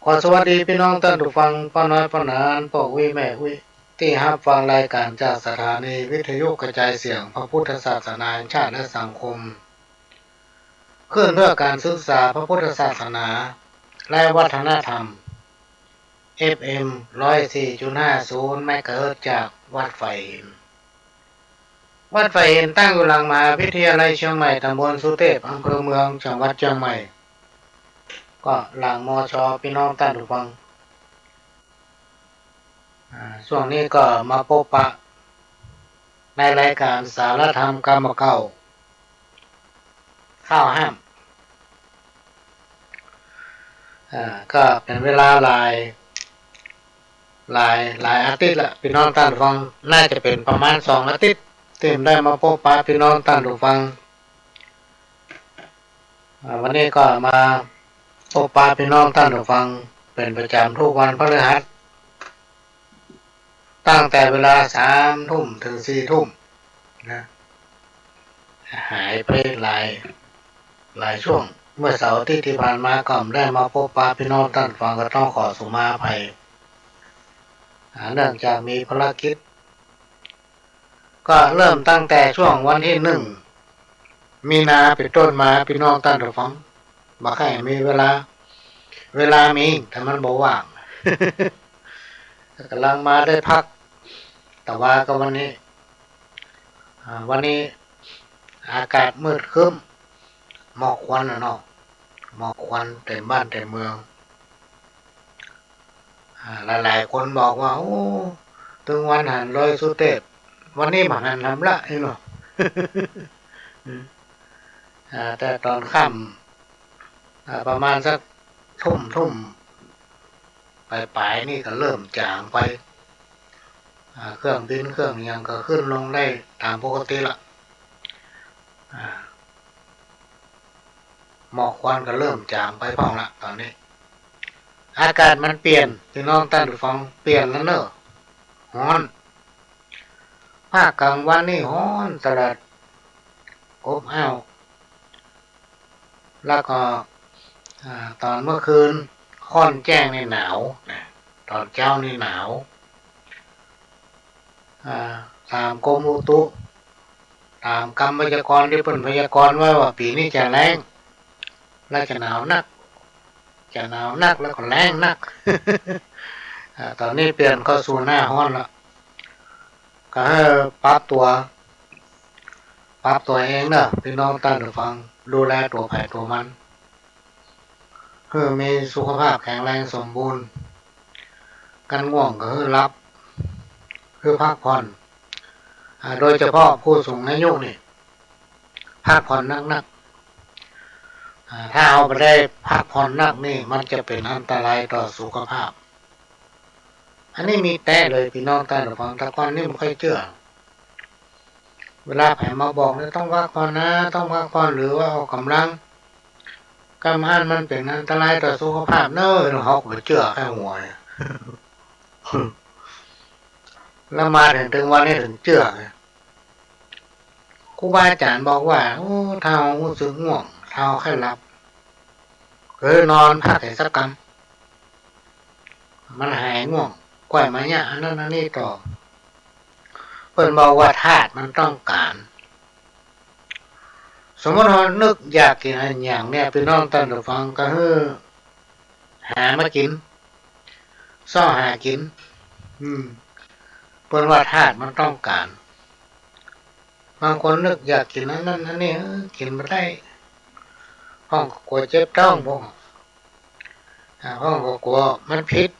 ขอสวัสดีพี่น้องท่านผู้ฟังป้าน้อยป้านานพ่ออุ้ยแม่อุ้ยที่รับฟังรายการจากสถานีวิทยุกระจายเสียงพระพุทธศาสนาแห่งชาติและสังคมเคลื่อนเพื่อการศึกษาพระพุทธศาสนาและวัฒนธรรม FM 104.50 เมกะเฮิรตซ์จากวัดไฟหินตั้งอยู่หลังมหาวิทยาลัยเชียงใหม่ตำบลสุเทพอำเภอเมืองจังหวัดเชียงใหม่ก็หลังมช.พี่น้องท่านผู้ฟังช่วงนี้ก็มาพบปะในรายการสารธรรมกรรมเก่าข้าวห้ามก็เป็นเวลาหลายอาทิตย์ละพี่น้องท่านผู้ฟังน่าจะเป็นประมาณ2 อาทิตย์ที่ได้มาพบปะพี่น้องท่านผู้ฟังวันนี้ก็มาพบปะพี่น้องท่านผู้ฟังเป็นประจำทุกวันพฤหัสตั้งแต่เวลา3 ทุ่มถึง4 ทุ่มนะหายไปหลายช่วงเมื่อเสาร์อาทิตย์ที่ผ่านมาก็ได้มาพบปะพี่น้องท่านฟังก็ต้องขอสุมาภัยเนื่องจากมีภารกิจก็เริ่มตั้งแต่ช่วงวันที่1 มีนาเป็นต้นมาพี่น้องท่านฟังบ่ให้มีเวลามีแต่มันบ่ว่าง กำลังมาได้พักแต่ว่าก็วันนี้อากาศมืดครึ้มหมอกควันเนาะหมอกควันเต็มบ้านเต็มเมืองหลายคนบอกว่าโอ้ถึงวันหันลอยสุเทพวันนี้มาหันทำละเนาะ แต่ตอนค่ำประมาณสักทุ่มปลายนี่ก็เริ่มจางไปเครื่องบินเครื่องยังก็ขึ้นลงได้ตามปกติละหมอกควันก็เริ่มจางไปบ้างละตอนนี้อากาศมันเปลี่ยนพี่น้องท่านผู้ฟังเปลี่ยนแล้วเนอะร้อนภาคกลางวันนี่ร้อนตลอดอบอ้าวแล้วก็ตอนเมื่อคืนค่อนแจ้งในหนาวตอนเช้านี่หนาวตามกรมอุตุตามกรมพยากรณ์ที่เพิ่นพยากรณ์ไว้ว่าปีนี้จะแล้งและจะหนาวนักแล้วก็แล้งนัก ตอนนี้เปลี่ยนเข้าสู่หน้าร้อนแล้วก็ให้ปรับตัวเองเนอะพี่น้องท่านผู้ฟังดูแลตัวไผ่ตัวมันเพื่อมีสุขภาพแข็งแรงสมบูรณ์กันง่วงก็คือรับคือพักผ่อนโดยเฉพาะผู้สูงอายุนี่พักผ่อนนักถ้าเอาไปได้พักผ่อนนักนี่มันจะเป็นอันตรายต่อสุขภาพอันนี้มีแต่เลยพี่น้องท่านผู้ฟังแต่ก่อนนี่ไม่ค่อยเชื่อเวลาไผมาบอกเนี่ยต้องพักผ่อนนะต้องพักผ่อนหรือว่าออกกำลังกำลังมันเป็นอันตรายต่อสุขภาพเนอะเขาก็เชื่อแค่หัว แล้วมาถึงวันนี้ถึงเชื่อครูบาอาจารย์บอกว่าโอ้เท้ารู้สึกง่วงเท้าแค่หลับนอนพักให้สักกำมันหายง่วงก่อยมาเนี่ยอันนั้นอันนี้ต่อเพิ่นบอกว่าธาตุมันต้องการสมมติเรานึกอยากกินอะไรอย่างเนี่ยพี่น้องท่านผู้ฟังก็คือหามากินซ่อหากินเพิ่นว่าธาตุมันต้องการบางคนนึกอยากกินนั้นอันนี้กินไม่ได้ห้องกลัวเจ็บท้องพวกห้องก็กลัวมันพิษ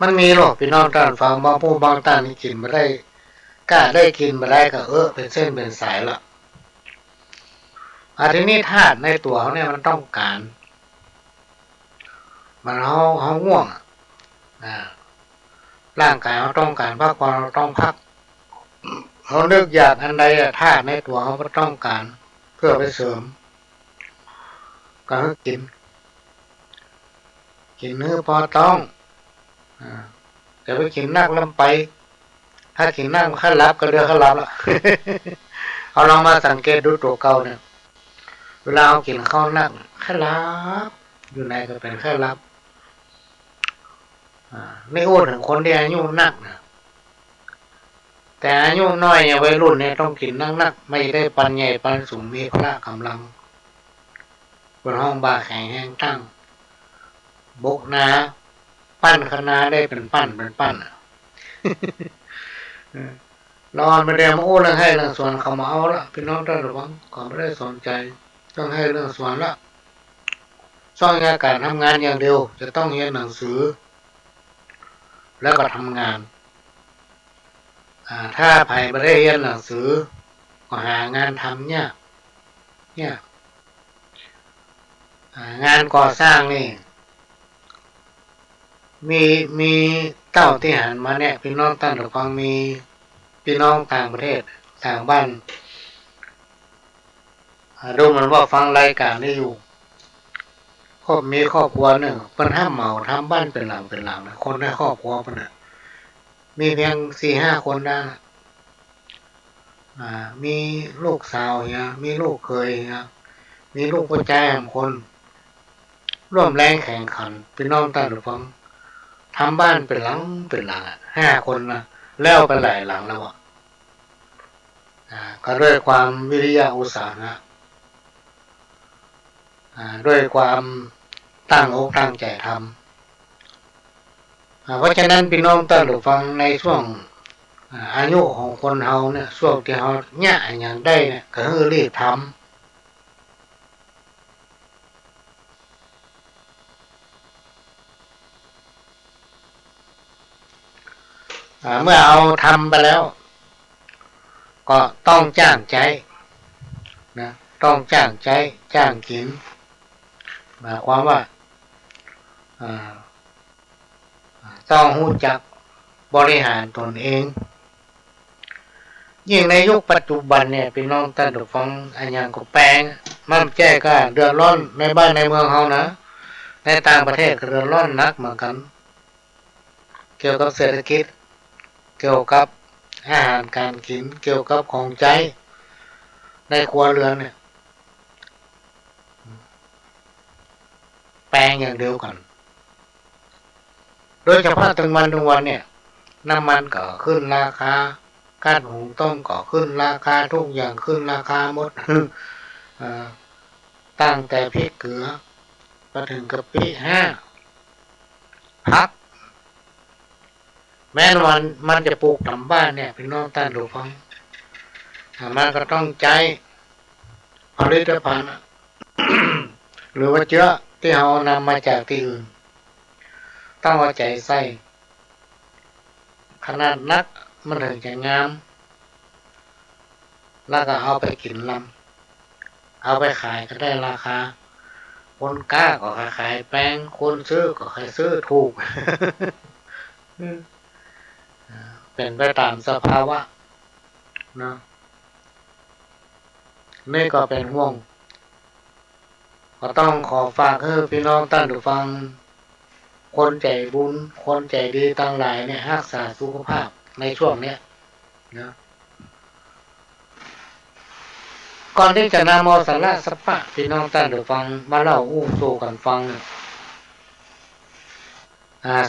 มันมีหรอกพี่น้องท่านฟังบางผู้บางท่านนี่กินไม่ได้กล้าได้กินไม่ได้ก็เป็นเส้นเป็นสายละทีนี้ธาตุในตัวเขาเนี่ยมันต้องการมันเขาง่วงร่างกายเขาต้องการพักผ่อนเราต้องพักเขานึกอยากอันใดธาตุในตัวเขาก็ต้องการเพื่อไปเสริมก็ให้กินเนื้อพอต้องแต่ไปกินนักลำไปถ้ากินนักข้ารับก็เดือข้ารับละ เอาลองมาสังเกตดูตัวเก่าเนี่ยเวลาเอากินข้าวนักข้ารับอยู่ในก็เป็นข้ารับ ไม่โอ้ถึงคนที่อายุนักนะแต่อายุน้อยอย่างวัยรุ่นเนี่ยต้องกินนักไม่ได้ปันใหญ่ปันสูงมีพละกำลังบนห้องบาแข็งแห้งตั้งบกนาปั้นคณะได้เป็นปั้นนอนไม่ได้มาโอ้เรื่องให้เรื่องส่วนเขามาเอาละพี่น้องท่านระวังก็ไม่ได้สนใจต้องให้เรื่องส่วนละช่องงานการทำงานอย่างเดียวจะต้องเรียนหนังสือแล้วก็ทำงานถ้าไผ่ไม่ได้เรียนหนังสือก็หางานทำเนี่ยงานก่อสร้างนี่มีเต้าที่หันมาเนี่ยพี่น้องท่านระวังมีพี่น้องต่างประเทศต่างบ้านดูเหมือนว่าฟังรายการนี้อยู่มีครอบครัวหนึ่งเพิ่นห้ามเหมาทำบ้านเป็นหลังนะคนในครอบครัวเพิ่นน่ะมีเพียง 4-5 คนได้มีลูกสาวเนี่ยมีลูกเคยเนี่ยมีลูกผู้ชาย3 คนร่วมแรงแข่งขันพี่น้องท่านผู้ฟังทำบ้านเป็นหลัง5 คนนะแล้วไปหลายหลังแล้วก็ด้วยความวิริยะอุตสาหะด้วยความตั้งอกตั้งใจทำเพราะฉะนั้นพี่น้องท่านผู้ฟังในช่วงอายุของคนเฮาเนี่ยช่วงที่เฮาเนี่ยอย่างได้เนี่ยก็คือรีบทำเมื่อเอาทำไปแล้วก็ต้องจ้างใจนะต้องจ้างใจจ้างกินหมายความว่าต้องรู้จักบริหารตนเองยิ่งในยุคปัจจุบันเนี่ยพี่น้องท่านผู้ฟังอันยังก็แปลงมันแจ้ก็เดือดร้อนในบ้านในเมืองเฮานะในต่างประเทศก็เดือดร้อนนักเหมือนกันเกี่ยวกับเศรษฐกิจเกี่ยวกับอาหารการกินเกี่ยวกับของใจในครัวเรือนเนี่ยแปลงอย่างเดียวกันโดยเฉพาะถึงวันเนี่ยน้ำมันก็ขึ้นราคาก๊าซหุงต้มก็ขึ้นราคาทุกอย่างขึ้นราคาหมดตั้งแต่พริกเกลือไปถึงกะปิ5 พักแม้มันจะปลูกทำบ้านเนี่ยพี่น้องท่านผู้ฟังมันก็ต้องใจผลิตภัณฑ์ หรือว่าเชื้อที่เรานำมาจากที่อื่นต้องเอาใจใส่ขนาดนักมันถึงจะงามแล้วก็เอาไปกินลำเอาไปขายก็ได้ราคาคนกล้าก็ขายแพงคนซื้อก็ขายซื้อถูก เป็นไปตามสภาวะนะนี่ก็เป็นห่วงก็ต้องขอฝากให้พี่น้องท่านผู้ฟังคนใจบุญคนใจดีทั้งหลายเนี่ยรักษาสุขภาพในช่วงเนี้ยนะก่อนที่จะนำเอาสาระสัพพะพี่น้องท่านผู้ฟังมาเล่าสู่กันฟัง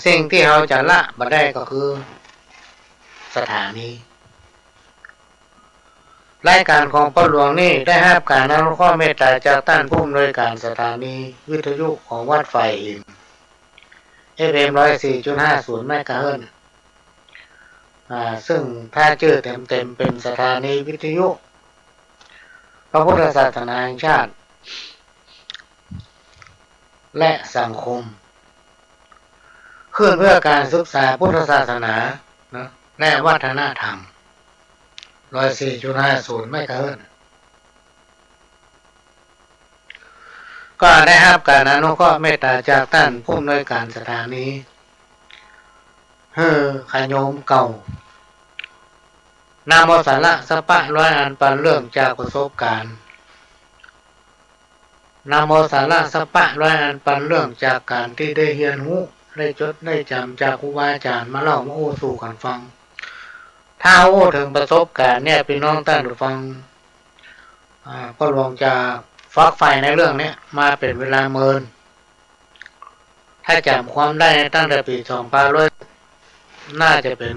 สิ่งที่เราจะละบ่ได้ก็คือสถานีรายการของพ่อหลวงนี่ได้รับการอนุเคราะห์เมตตาจากท่านผู้อำนวยการสถานีวิทยุของวัดไฟอินFM 104.50 เมกะเฮิรตซ์ซึ่งถ้าชื่อเต็มเป็นสถานีวิทยุพระพุทธศาสนาแห่งชาติและสังคมขึ้นเพื่อการศึกษาพุทธศาสนาและวัฒนธรรม104.50 เมกะเฮิรตซ์ก็ได้รับการอนุเคราะห์เมตตาจากท่านผู้อำนวยการสถานีขโยมเก่านำเอาสาระสัพพะร้อยอันปันเรื่องจากประสบการณ์นำเอาสาระสัพพะร้อยอันปันเรื่องจากการที่ได้เรียนรู้ได้จดได้จำจากครูบาอาจารย์มาเล่ามาสู่กันฟังถ้าถึงประสบการณ์เนี่ยพี่น้องท่านผู้ฟังก็ลองจะฟักไฟในเรื่องนี้มาเป็นเวลาเมิน ถ้าจำความได้ตั้งแต่ปี2500น่าจะเป็น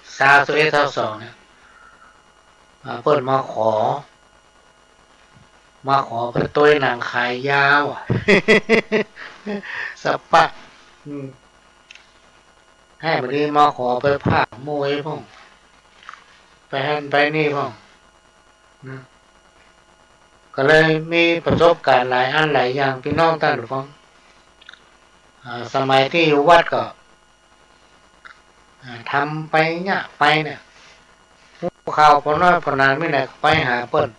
21-22เนี่ยเปิดมาขอไปตัวหนังขายยาวสปะให้บัดนี้มาขอไปภาคมวยพ่องไปหันไปนี่พ่องก็เลยมีประสบการณ์หลายอันหลายอย่างพี่น้องท่านผู้ฟังสมัยที่อยู่วัดก็ทำไปเนี่ยไปเนี่ยข่าวพอน้อยพอนานไม่ได้ไปหาเปิ้น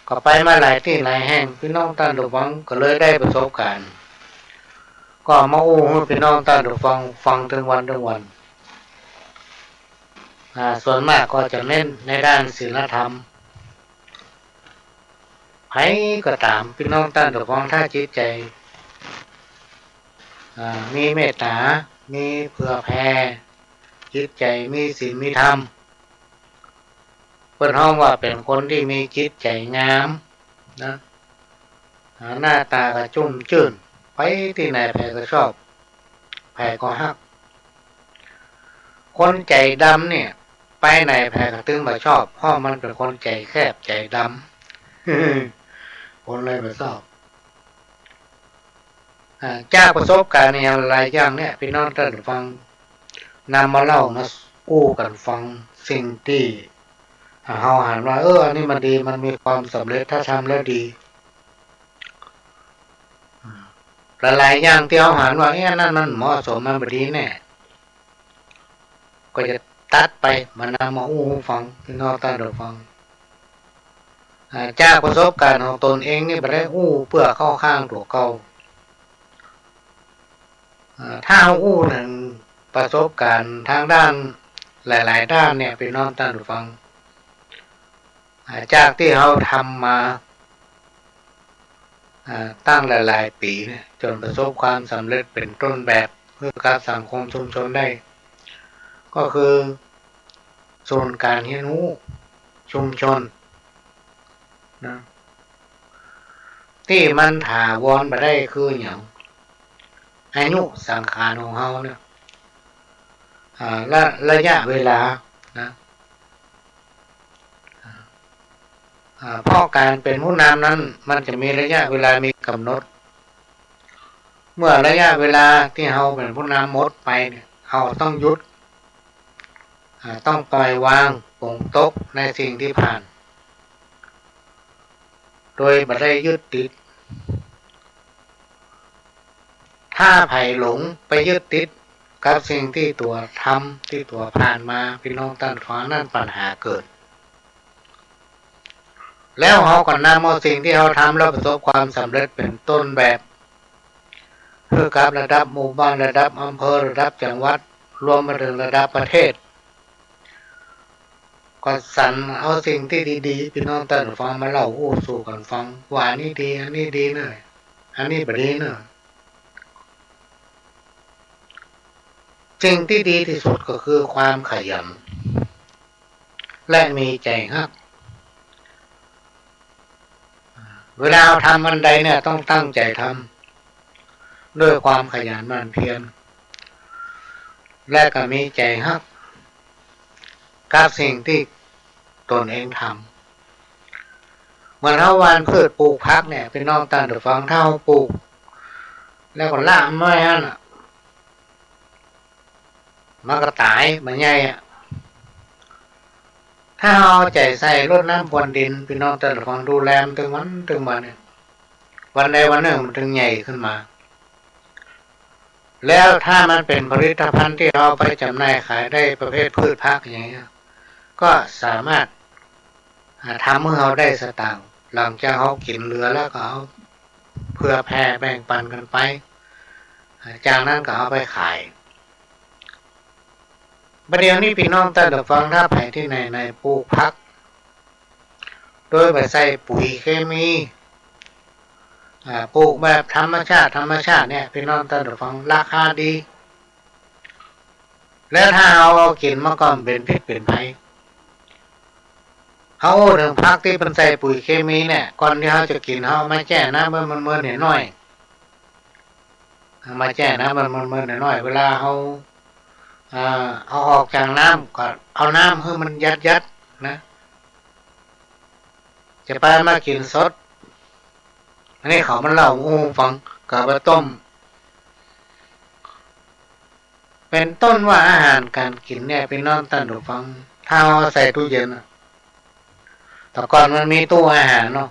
ก็ไปมาหลายที่หลายแห่งพี่น้องท่านผู้ฟังก็เลยได้ประสบการณ์ก็มาอู้ให้พี่น้องท่านผู้ฟังฟังถึงวันส่วนมากก็จะเน้นในด้านศีลธรรมใครก็ตามพี่น้องท่านผู้ฟังถ้าจิตใจมีเมตตามีเผื่อแผ่จิตใจมีศีลมีธรรมเพิ่นฮ้องว่าเป็นคนที่มีจิตใจงามนะหน้าตาก็จุ่มจื่นไปที่ไหนแผ่ก็ชอบแผ่ก็ฮักคนใจดำเนี่ยไปไหนแผ่ก็ตึงบ่ชอบเพราะมันเป็นคนใจแคบใจดำคนเลยบ่ชอบจากประสบการณ์ในหลายอย่างเนี่ยพี่น้องท่านฟังนำมาเล่ามากู้กันฟังสิ่งที่เฮาหันว่าอันนี้มันดีมันมีความสำเร็จถ้าทำแล้วดีหลายอย่างที่เฮาหันว่านั่นมันเหมาะสมมันบ่ดีแน่ก็จะตัดไปมันนำมาอู้ฟังพี่น้องท่านฟังจากประสบการณ์ของตนเองนี่บ่ได้อู้เพื่อเข้าข้างตัวเก่าถ้าอู้หนึ่งประสบการณ์ทางด้านหลายๆด้านเนี่ยพี่น้องท่านผู้ฟังจากที่เขาทำมาตั้งหลายๆปีจนประสบความสำเร็จเป็นต้นแบบเพื่อการสังคมชุมชนได้ก็คือศูนย์การเรียนรู้ชุมชนนะที่มันถาวรมาได้คืออย่างอายุสังขารของเขาเนี่ยระยะเวลานะเพราะการเป็นผู้นำนั้นมันจะมีระยะเวลามีกำหนดเมื่อระยะเวลาที่เราเป็นผู้นำหมดไปเนี่ยเราต้องหยุดต้องปล่อยวางปลงตกในสิ่งที่ผ่านโดยไม่ได้ยึดติดถ้าไผ่หลงไปยึดติดกับสิ่งที่ตัวทำที่ตัวผ่านมาพี่น้องท่านฟังนั่นปัญหาเกิดแล้วเขาก็นำเอาสิ่งที่เขาทำแล้วประสบความสำเร็จเป็นต้นแบบเพื่อกับระดับหมู่บ้านระดับอำเภอระดับจังหวัดรวมมาถึงระดับประเทศก็สรรเอาสิ่งที่ดีๆพี่น้องท่านฟังมาเล่าสู่กันฟังว่านี่ดีอันนี้ดีเนอะอันนี้ไม่ดีเนอะสิ่งที่ดีที่สุดก็คือความขยันและมีใจฮักเวลาทำอันใดเนี่ยต้องตั้งใจทำด้วยความขยันหมั่นเพียรและก็มีใจฮักกับสิ่งที่ตนเองทำเหมือนเท่าวันพืชปลูกพักเนี่ยพี่น้องท่านผู้ฟังเท่าปลูกแล้วก็ล่ามไว้ฮะมันก็ตายมันใหญ่ถ้าเอาใจใส่รดน้ำพรวนดินพี่น้องท่านผู้ฟังดูแลมันถึงวันเนี่ยวันใดวันหนึ่งมันถึงใหญ่ขึ้นมาแล้วถ้ามันเป็นผลิตภัณฑ์ที่เราไปจำหน่ายขายได้ประเภทพืชผักอย่างนี้ก็สามารถทำให้เราได้สตางค์หลังจากเขากินเหลือแล้วก็เอาเพื่อแผ่แบ่งปันกันไปจากนั้นก็เอาไปขายประเดี๋ยวนี้พี่น้องท่านผู้ฟังถ้าไปที่ไหนปลูกผักโดยไปใส่ปุ๋ยเคมีปลูกแบบธรรมชาติเนี่ยพี่น้องท่านผู้ฟังราคาดีแล้วถ้าเอากินมาก่อนเป็นพิษเป็นภัยเขาถึงผักที่เป็นใส่ปุ๋ยเคมีเนี่ยก่อนที่เขาจะกินเขาไม่แจ้นะเมื่อมันเมื่อเนี่ยน้อย มาแจ้นะมันน้อยเวลาเอาออกจากน้ำก็เอาน้ำให้มันยัดนะจะไปมากินสดอันนี้เขามันเล่าฟังกับไปต้มเป็นต้นว่าอาหารการกินเนี่ยพี่น้องท่านผู้ฟังถ้าเอาใส่ตู้เย็นแต่ก่อนมันมีตู้อาหารเนาะ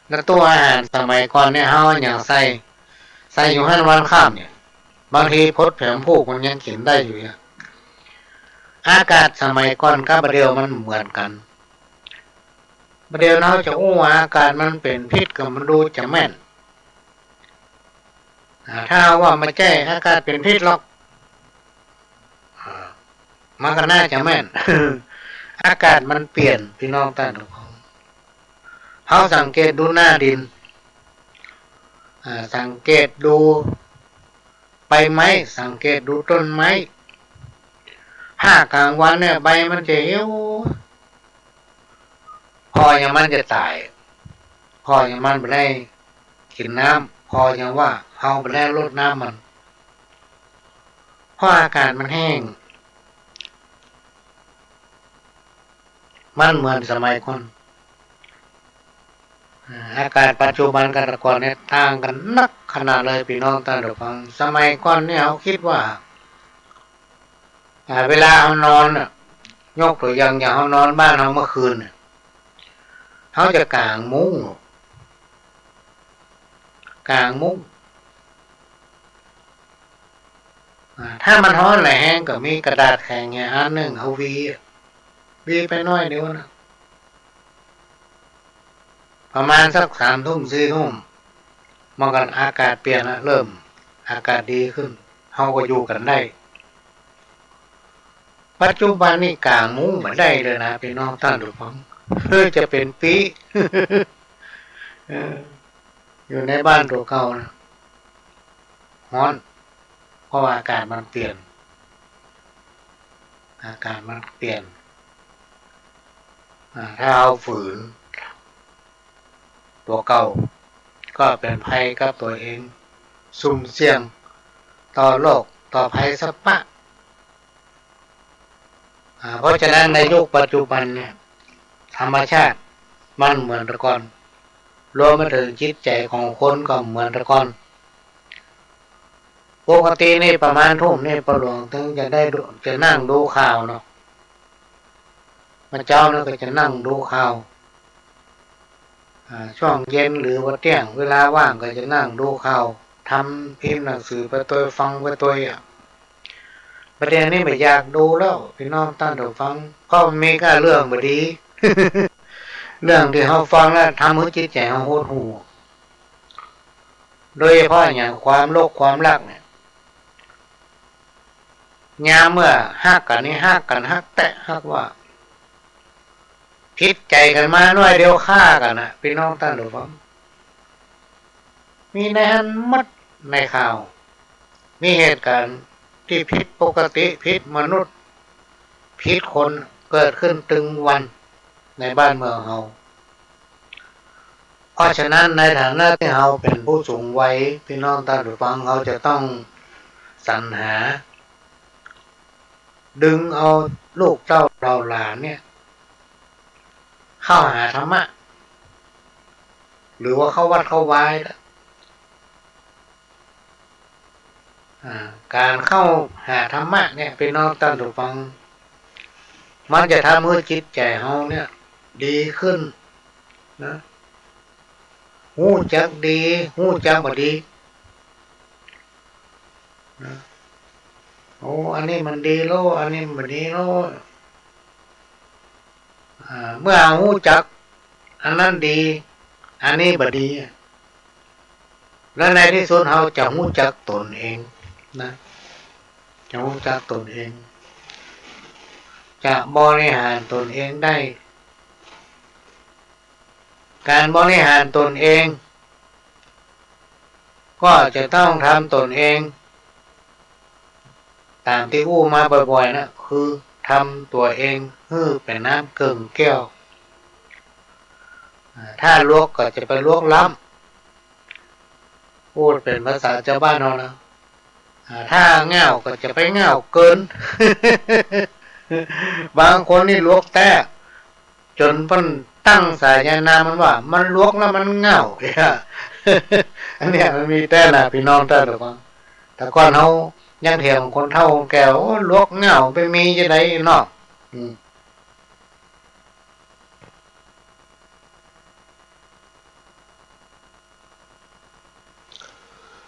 แล้วตู้อาหารสมัยก่อนเนี่ยเฮาอย่างใส่อยู่ให้วันข้ามเนี่ยบางทีพดแผมพูกมันยังกินได้อยู่เนี่ยอากาศสมัยก่อนกับเดียวมันเหมือนกันเดียวเราจะอากาศมันเป็นพิษกับมันดูจะแม่นถ้าว่ามาแจ้อากาศเป็นพิษหรอกมันก็น่าจะแม่น อากาศมันเปลี่ยนพี่น้องท่านผู้ชมเขาสังเกตดูหน้าดินสังเกตดูใบไม้สังเกตดูต้นไม้ถ้ากลางวันเนี่ยใบมันจะเหี่ยวพออย่างมันจะตายพออย่างมันไม่ได้กินน้ำพออย่างว่าเขาไม่ได้ลดน้ำมันเพราะอากาศมันแห้งมันเหมือนสมัยก่อนอากาศปัจจุบันกับแต่ก่อนเนี่ยต่างกันนักขนาดเลยพี่น้องท่านผู้ฟังสมัยก่อนเนี่ยเขาคิดว่าเวลาเขานอนยกตัวอย่างเขานอนบ้านเขาเมื่อคืนเขาจะกางมุ้งถ้ามันร้อนแห้งก็มีกระดาษแข็งอย่างอันหนึ่งเอาวีไปน้อยเดียวนะประมาณสัก3 ทุ่ม4 ทุ่มมันก็อากาศเปลี่ยนเริ่มอากาศดีขึ้นเขาก็อยู่กันได้ปัจจุบันนี่กางมุ้งไม่ได้เลยนะพี่น้องท่านผู้ฟังจะเป็นปี อยู่ในบ้านตัวเก่านะร้อนเพราะว่าอากาศมันเปลี่ยนถ้าเอาฝืนตัวเก่าก็เป็นภัยกับตัวเองสุ่มเสี่ยงต่อโรคต่อภัยสัพพะเพราะฉะนั้นในยุคปัจจุบันเนี่ยธรรมชาติมันเหมือนแต่ก่อนรวมไปถึงจิตใจของคนก็เหมือนแต่ก่อนปกตินี่ประมาณทุ่มนี่ประหลวงถึงจะนั่งดูข่าวเนาะมันเจ้าเนี่ยก็จะนั่งดูข่าวช่วงเย็นหรือว่าเที่ยงเวลาว่างก็จะนั่งดูข่าวทำพิมพ์หนังสือไปตัวฟังไปตัวประเด็นนี้ไม่อยากดูแล้วพี่น้องท่านผู้ฟังก็มีก็เรื่องบดี เรื่องที่เขาฟังแล้วทำให้จิตใจเขาโหดหู่โดยเฉพาะอย่างความโลภความรักเนี่ยยามเมื่อฮักกันนี่ฮักแตะฮักว่าคิดใจกันมาหน่อยเดียวฆ่ากันนะพี่น้องท่านผู้ฟังมีในหันมัดในข่าวมีเหตุการณ์ที่ผิดปกติผิดมนุษย์ผิดคนเกิดขึ้นตึงวันในบ้านเมืองเราเพราะฉะนั้นในฐานะที่เราเป็นผู้สูงวัยพี่น้องท่านผู้ฟังเราจะต้องสรรหาดึงเอาลูกเต้าเราหลานเนี่ยเข้าหาธรรมะหรือว่าเข้าวัดเข้าวายการเข้าหาธรรมะเนี่ยพี่น้องท่านผู้ฟังมันจะทำให้จิตใจเราเนี่ยดีขึ้นนะหูจักดีหูจักบ่ดีนะโอ้อันนี้มันดีโลอันนี้มันดีโลเมื่อหูจักอันนั้นดีอันนี้บ่ดีแล้วในที่สุดเราจะหูจักตนเองนะจะหูจักตนเองจะบริหารตนเองได้การบริหารตนเองก็จะต้องทำตนเองตามที่อู้มาบ่อยๆนะคือทำตัวเองให้เป็นน้ำเกิงแก้วถ้าลวกก็จะไปลวกล้ พูดเป็นภาษาชาวบ้านเรานะถ้าเง่าก็จะไปเง่าเกิน บางคนนี่ลวกแต้จนเพิ่นตั้งสายนามมันว่ามันลวกแล้วมันเง่าเนี่ยอันเนี้ยมันมีแต่น่ะพี่น้องแต่หรอกแต่ก่อนเขายังเถียงคนเฒ่าแก่ลวกเง่าไปมีจะได้เนาะ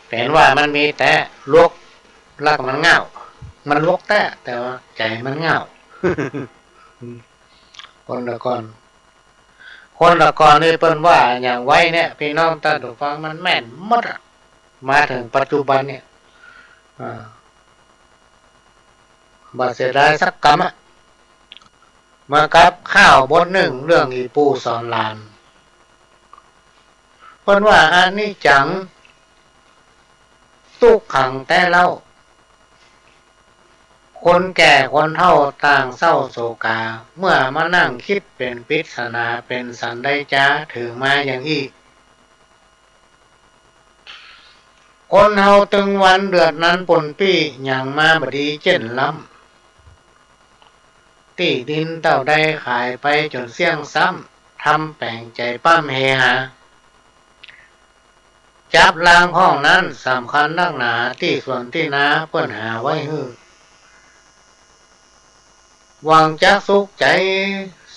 เห็นว่ามันมีแต่ลวกแล้วก็มันเง่ามันลวกแต่ว่าใจมันเง่าคนละก่อนนี่เปิ้นว่าอย่างไว้เนี่ยพี่น้องตาดูฟังมันแม่นหมดมาถึงปัจจุบันเนี่ยบาเสียดายสักกรรมมากับข้าวบนหนึ่งเรื่องอีปูสอนลานเปิ้นว่าอันนี้จังทุกขังแต่เล่าคนแก่คนเฒ่าต่างเศร้าโศกาเมื่อมานั่งคิดเป็นปริศนาเป็นสันได้จ้าถึงมาอย่างอีกคนเฮาตึงวันเดือดนั้นปนปี้อย่างมาบดีเจ่นล้ำที่ดินเต่าได้ขายไปจนเสี่ยงซ้ำทำแปลงใจปั้มเฮหาจับลางห้องนั้นสำคัญนักหนาที่ส่วนที่นาเปิ้นหาไว้ฮือวางจักสุกใจ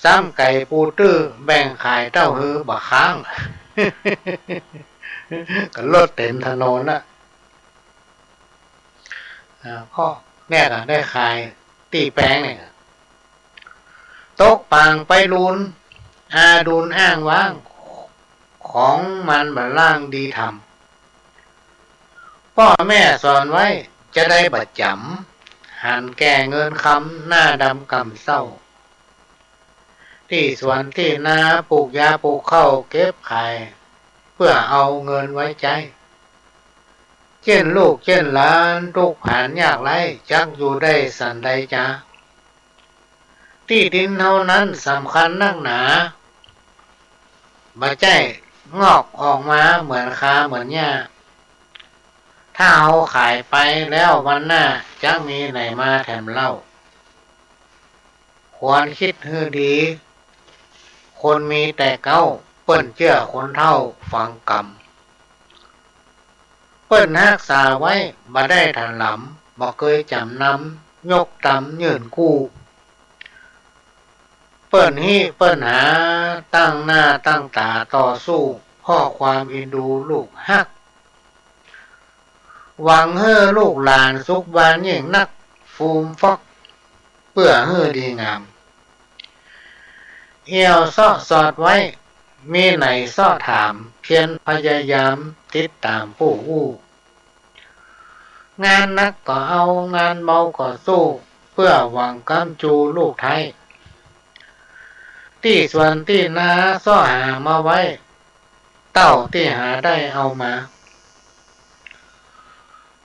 ซ้ำไก่ปูตื้อแบ่งขายเต้าฮือบ่ค้างก็รถเต็มถนนน่ะพ่อแม่ก็ได้ขายตีแปลงเนี่ยตกปางไปลุนดูนอ้างว้างของมันบัดล่างดีทำพ่อแม่สอนไว้จะได้บัดจำหันแก่เงินคำหน้าดำกำเศร้าที่สวนที่นาปลูกยาปลูกข้าวเก็บไข่เพื่อเอาเงินไว้ใจเช่นลูกเช่นหลานทุกผ่านยากไรจักอยู่ได้สันใดจ้าที่ดินเท่านั้นสำคัญนักหนาบ่ใจงอกออกมาเหมือนคาเหมือนหญ้าถ้าเอาขายไปแล้ววันหน้าจะมีไหนมาแถมเล่าควรคิดให้ดีคนมีแต่เก้าเปิ้นเชื่อคนเท่าฟังกรรมเปิ้นรักษาไว้บ่ได้ทันหลำบ่เคยจำนำยกตำยืนกู้เปิ้นหาตั้งหน้าตั้งตาต่อสู้พ่อความอินดูลูกฮักหวังเฮ้อลูกหลานสุขบานยิ่งนักฟูมฟอกเพื่อเฮ้อดีงามเอี่ยวซ่อสอดไว้มีไหนซ่อถามเพียรพยายามติดตามผู้อู้งานนักก็เอางานเบาก็สู้เพื่อหวังกำจูลูกไทยที่ส่วนที่นาซ่อหามาไว้เต้าที่หาได้เอามา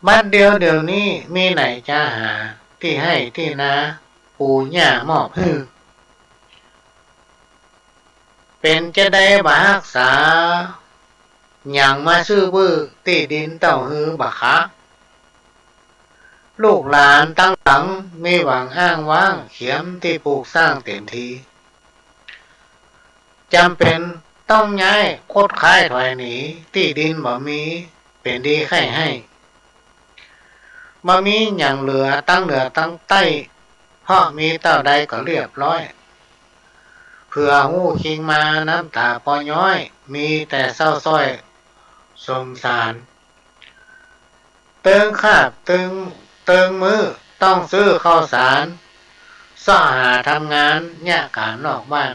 บัดเดี๋ยวนี้มีไหนจะหาที่ให้ที่นาปู่ย่ามอบฮือเป็นจะได้บารักษาอย่างมาซื้อบื้อที่ดินเต้าฮือบักคะลูกหลานตั้งหลังมีหวังอ้างว้างเขียมที่ปลูกสร้างเต็มทีจำเป็นต้องย้ายโคตรค่ายถอยหนีที่ดินบ่มีเป็นดีไข่ให้บ่มีอย่างเหลือตั้งใต้เพราะมีเต้าใดก็เรียบร้อยเพื่อหู้คิงมาน้ำตาปอย้อยมีแต่เศร้าส้อยสมสารเติงคาบเติงมือต้องซื้อข้าวสารซ่อหาทำงานเนี่ยการนอกบ้าน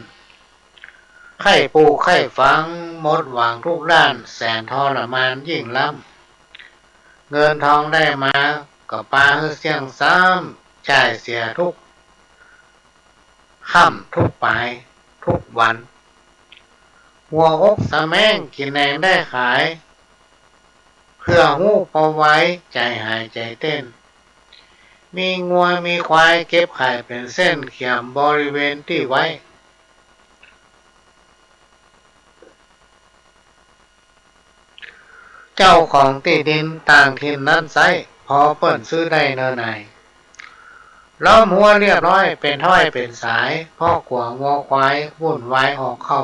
ไข่ปูไข่ฟังหมดหวังทุกด้านแสนทรมานยิ่งล้ำเงินทองได้มาก็ปาเสียงซ้ำจ่ายเสียทุกค่ำทุกปลายทุกวันหัวอกสะแม่งกินแหนงได้ขายเพื่อหู้พอไว้ใจหายใจเต้นมีงัวมีควายเก็บไข่เป็นเส้นเขียมบริเวณที่ไว้ เจ้าของที่ดินต่างถิ่นนั้นไซพอเปิ้นซื้อได้เนินไหนล้อมหัวเรียบร้อยเป็นถ้อยเป็นสายพ่อกลัวงัวควายวุ่นวายออกเข้า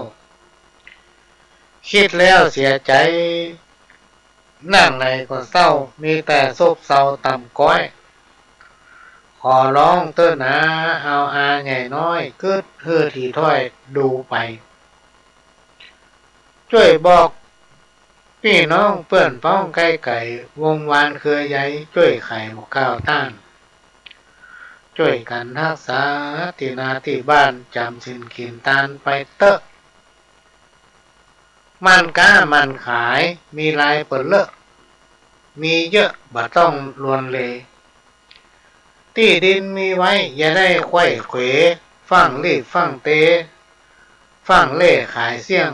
คิดแล้วเสียใจนั่งในก็เศร้ามีแต่ซบเซาต่ำก้อยขอร้องเต้นนะเอาอาใหญ่น้อยกึดเฮือที่ถ้อยดูไปช่วยบอกพี่น้องเพื่อนพ้องใกล้ไก่วงวานเคยใหญ่ช่วยไข่หมกข้าวต้านช่วยกันรักษาที่นาที่บ้านจำสินกินตานไปเตอะมันก้ามันขายมีลายเปิดเลอะมีเยอะบ่ต้องลวนเลที่ดินมีไว้อย่าได้ไขว้เขวฟังรีดฟังเตฟังเล่ขายเสี่ยง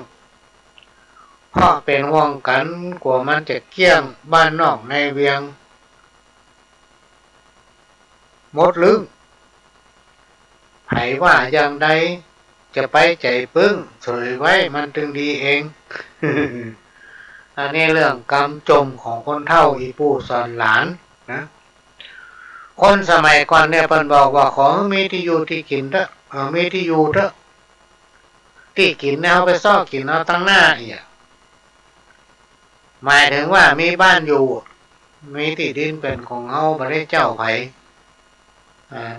เพราะเป็นห่วงกันกลัวมันจะเกี้ยงบ้านนอกในเวียงหมดลึงไผว่าอย่างใดจะไปใจปึ้งเฉยไว้มันถึงดีเอง อันนี้เรื่องกรรมจมของคนเฒ่าอีปู่สอนหลานนะคนสมัยก่อนเนี่ยเพิ่นบอกว่าขอมีที่อยู่ที่กินเถอะมีที่อยู่เถอะที่กินเนี่ยเอาไปซ่อกินเอาตั้งหน้าอีกหมายถึงว่ามีบ้านอยู่มีที่ดินเป็นของเฮาบ่ได้เจ้าไผ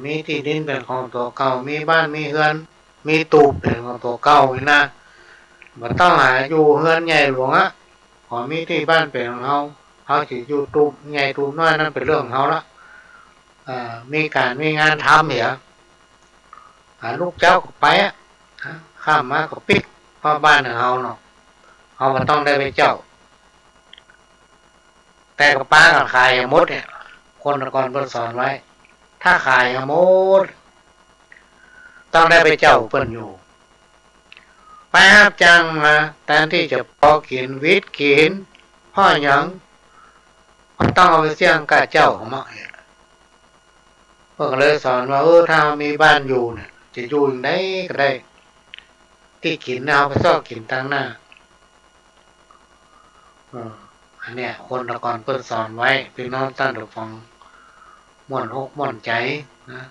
มีที่ดินเป็นของตัวเก่ามีบ้านมีเฮือนมีตูบเป็นของตัวเก่าอีกนะบ่ต้องหาอยู่เฮือนใหญ่หลวงอะขอมีที่บ้านเป็นของเฮาสิอยู่ตูบใหญ่ตูบน้อยนั่นเป็นเรื่องของเฮาละมีการมีงานทำเหรอลูกเจ้าก็ไปอะข้ามมาก็ปิดเพราะบ้านของเฮาเนาะเฮาบ่ต้องได้ไปเจ้าแต่กับป้ากับขายมดเนี่ยคนก่อนเพิ่นสอนไว้ถ้าขายมดต้องได้ไปเจ้าเพิ่นอยู่ไปรับจ้างมาแทนที่จะพอกินวิทย์กินพ่อหยังต้องเอาไปเสี่ยงกับเจ้าของมันเพิ่นก็เลยสอนว่าถ้ามีบ้านอยู่เนี่ยจะอยู่อย่างใดก็ได้ที่กินเอาไปซ่อกินตั้งหน้าอันเนี้ยคนตะกอนเพิ่นสอนไว้พี่น้องท่านผู้ฟังม่วนอกม่วนใจนะ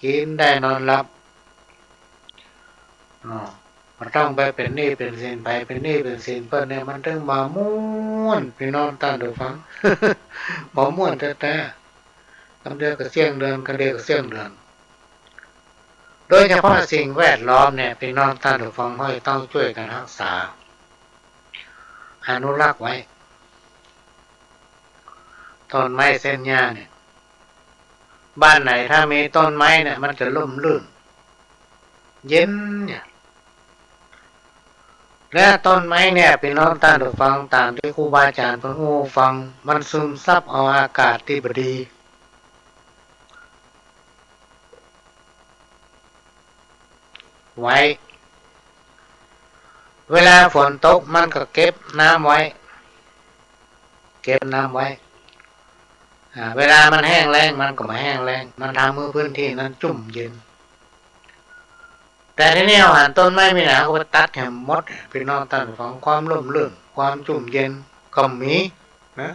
กินได้นอนหลับมันต้องไปเป็นหนี้เป็นสินไปเป็นหนี้เป็นสินเพิ่นเนี่ยมันถึงมาม่วนพี่น้องท่านผู้ฟัง บ่ม่วนแต่คำเดียวก็เสี่ยงเดือนคำเดียวก็เสี่ยงเดือนโดยเฉพาะสิ่งแวดล้อมเนี่ยพี่น้องท่านผู้ฟังห้อยต้องช่วยกันรักษาอนุรักษ์ไว้ต้นไม้เส้นหญ้าเนี่ยบ้านไหนถ้ามีต้นไม้เนี่ยมันจะร่มรื่นเย็นเนี่ยและต้นไม้เนี่ยพี่น้องท่านผู้ฟังตามที่ครูบาอาจารย์เพิ่นฮู้ฟังมันซึมซับเอาอากาศที่ดีไว้เวลาฝนตกมันก็เก็บน้ำไว้เก็บน้ำไว้เวลามันแห้งแล้งมันก็ไม่แห้งแล้งมันทำให้พื้นที่นั้นชุ่มเย็นแต่ที่นี่อาหารต้นไม้มีหนาก็ไปตัดให้หมดพี่น้องท่านของความร่มรื่นความชุ่มเย็นก็มีนะ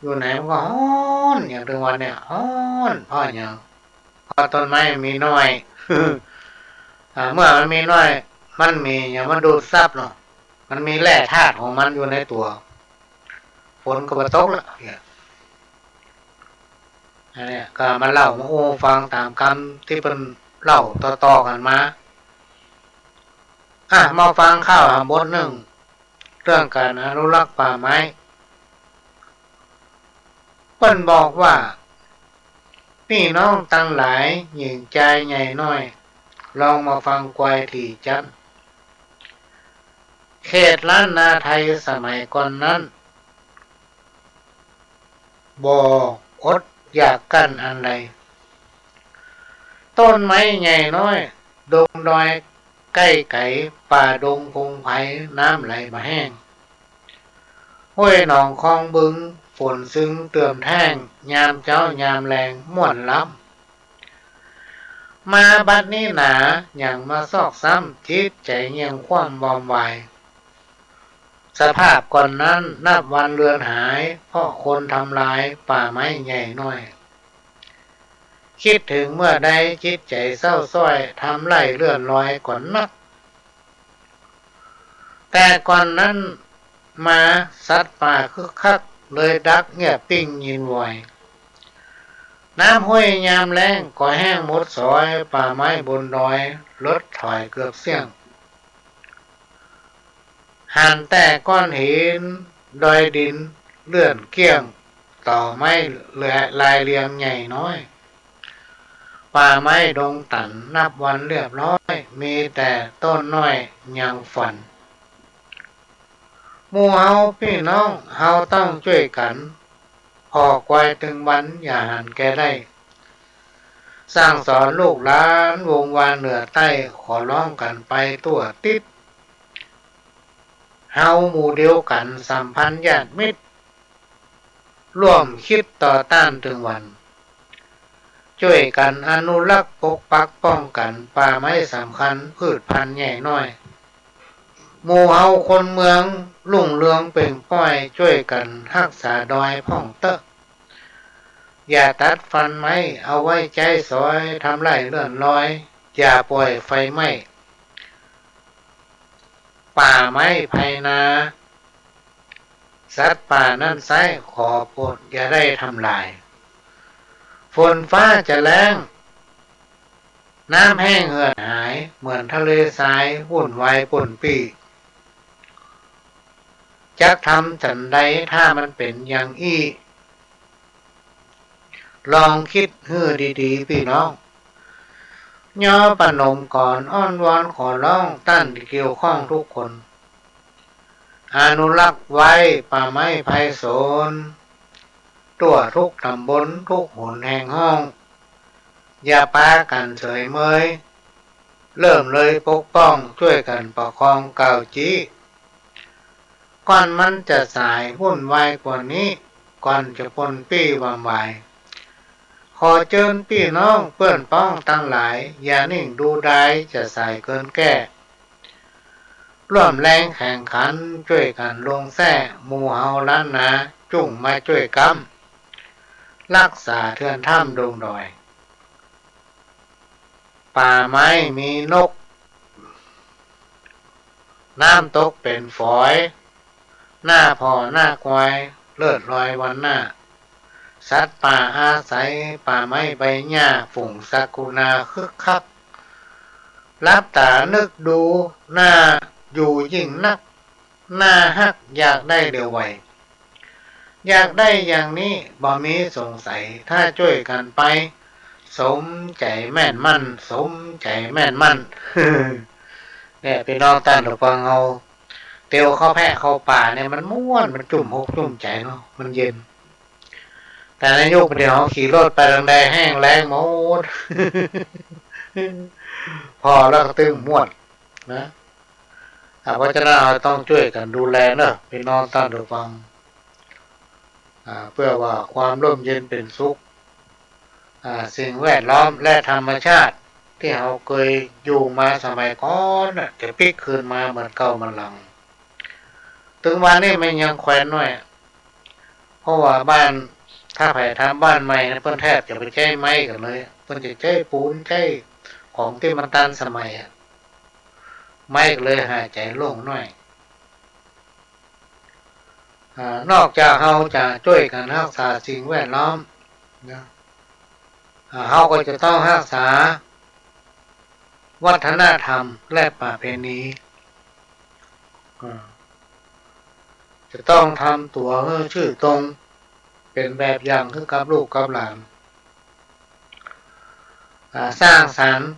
อยู่ไหนมันก็ฮ้อนอย่างทุกวันเนี่ยฮ้อนเพราะอย่างเพราะต้นไม้มีน้อย เมื่อมันมีน้อยมันมีอย่างมันดูดซับเนาะมันมีแร่ธาตุของมันอยู่ในตัวฝนก็มาตกแล้วอันนี้ก็มาเล่ามาโอ้ฟังตามคำที่เป็นเล่าต่อๆกันมามาฟังข้าวบทหนึ่งเรื่องการอนุรักษ์ป่าไม้เพิ่นบอกว่าพี่น้องตั้งหลายหญิงใจใหญ่น้อยลองมาฟังกวยที่จันเขตล้านนาไทยสมัยก่อนนั้นบ่อดอยากกันอันใดต้นไม้ใหญ่น้อยดงดอยใกล้ไก่ป่าดงพงไผ่น้ำไหลมาแห้งห้วยหนองคลองบึงฝนซึ้งเตื่อมแท่งยามเจ้ายามแรงม่วนล้ำมาบัดนี้หนาอย่างมาซอกซ้ำคิดใจเงียงความบอมวาย สภาพก่อนนั้นนับวันเลือนหายเพราะคนทำลายป่าไม้ใหญ่น้อยคิดถึงเมื่อใดจิตใจเศร้าส้อยทำไร่เลื่อนลอยก่อนนักแต่ก่อนนั้นมาสัตว์ป่าคึกคักเลยดักเงียบปิ้งยินวอยน้ำห้วยยามแล้งก็แห้งหมดซอยป่าไม้บนดอยลดถอยเกือบเสี่ยงหันแต่ก้อนหินดอยดินเลื่อนเกี้ยงต่อไม้เหลือลายเรียงใหญ่น้อยป่าไม้ดงตันนับวันเรียบร้อยมีแต่ต้นน้อยยังฝันหมู่เฮาพี่น้องเฮาต้องช่วยกันพอควายถึงวันอย่าหันแกได้สร้างสอนลูกหลานวงวานเหนือใต้ขอร้องกันไปตัวติดเฮาหมู่เดียวกันสัมพันธ์ญาติมิตรร่วมคิดต่อต้านถึงวันช่วยกันอนุรักษ์ปกปักป้องกันป่าไม้สำคัญพืชพันธุ์ใหญ่น้อยหมู่เฮาคนเมืองรุ่งเรืองเปล่งป้อยช่วยกันรักษาดอยพ่องเตอะอย่าตัดฟันไม้เอาไว้ใจซอยทำไร่เลื่อนลอยอย่าปล่อยไฟไหม้ป่าไม้ไพนาสัตว์ป่านั่นไซขอโปรดอย่าได้ทำลายฝนฟ้าจะแล้งน้ำแห้งเหือดหายเหมือนทะเลทรายวุ่นวายป่นปีจักทำฉันใดถ้ามันเป็นอย่างอี้ลองคิดฮื้อดีๆพี่น้องย่อประนมก่อนอ้อนวอนขอร้องตั้นที่เกี่ยวข้องทุกคนอนุรักษ์ไว้ป่าไม้ไพศาลตัวทุกตำบลทุกหนแห่งห้องอย่าปากันเฉยเมยเริ่มเลยปกป้องช่วยกันประคองเก่าจี้ก่อนมันจะสายวุ่นวายกว่านี้ก่อนจะปนปี้วามวายขอเชิญพี่น้องเพื่อนป้องตั้งหลายอย่านิ่งดูได้จะสายเกินแก้ร่วมแรงแข่งขันช่วยกันลงแท้หมู่เฮาล้านนาจุ่งมาช่วยกำรักษาเทือนถ้ำดงดอยป่าไม้มีนกน้ำตกเป็นฝอยหน้าพ่อหน้าควายเลิศลอยวันหน้าสัตว์ป่าอาศัยป่าไม้ใบหญ้าฝูงซากุนาคึกคักรับตานึกดูหน้าอยู่ยิ่งนักหน้าฮักอยากได้เดี๋ยวไวอยากได้อย่างนี้บ่มีสงสัยถ้าช่วยกันไปสมใจแม่นมั่นสมใจแม่นมั่น เนี่ยพี่น้องท่านผู้ฟังเอาเตียวเข้าแพะเข้าป่าเนี่ยมันม่วนมันจุ่มอกจุ่มใจเนาะมันเย็นแต่ในยุคเดียวขี่รถไปทางใดแห้งแล้งหมด พอแล้วก็ตึงม่วนนะเพราะฉะนั้นเราต้องช่วยกันดูแลเนอะพี่น้องท่านผู้ฟังเพื่อว่าความร่มเย็นเป็นสุขสิ่งแวดล้อมและธรรมชาติที่เราเคยอยู่มาสมัยก่อนจะพลิกคืนมาเหมือนเก่ามันหลังถึงวันนี้มันยังแขวนหน่อยเพราะว่าบ้านถ้าใครทำบ้านใหม่นะเพิ่นแทบจะไปใช้ไม้กันเลยเพิ่นจะใช้ปูนใช้ของที่มันทันสมัยไม้เลยหายใจโล่งหน่อยนอกจากเราจะช่วยกันรักษาสิ่งแวดล้อมนะเราก็จะต้องรักษาวัฒนธรรมและประเพณีจะต้องทำตัวชื่อตรงเป็นแบบอย่างให้กับลูกกับหลานสร้างสรรค์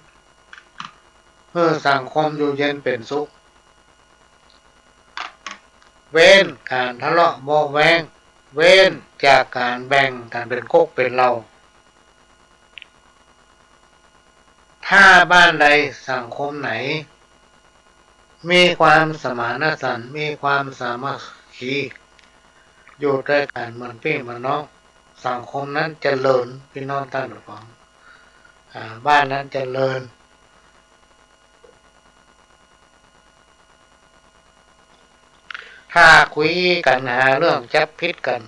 เพื่อสังคมอยู่เย็นเป็นสุขเว้นการทะเลาะเบาะแว้งเว้นจากการแบ่งกันเป็นโคกเป็นเราถ้าบ้านใดสังคมไหนมีความสมานฉันท์มีความสามัคคีอยู่ด้วยกันเหมือนพี่เหมือนน้องสังคมนั้นเจริญพี่น้องท่านผู้ฟังบ้านนั้นเจริญถ้า คุยกันหาเรื่องจับพิษกัน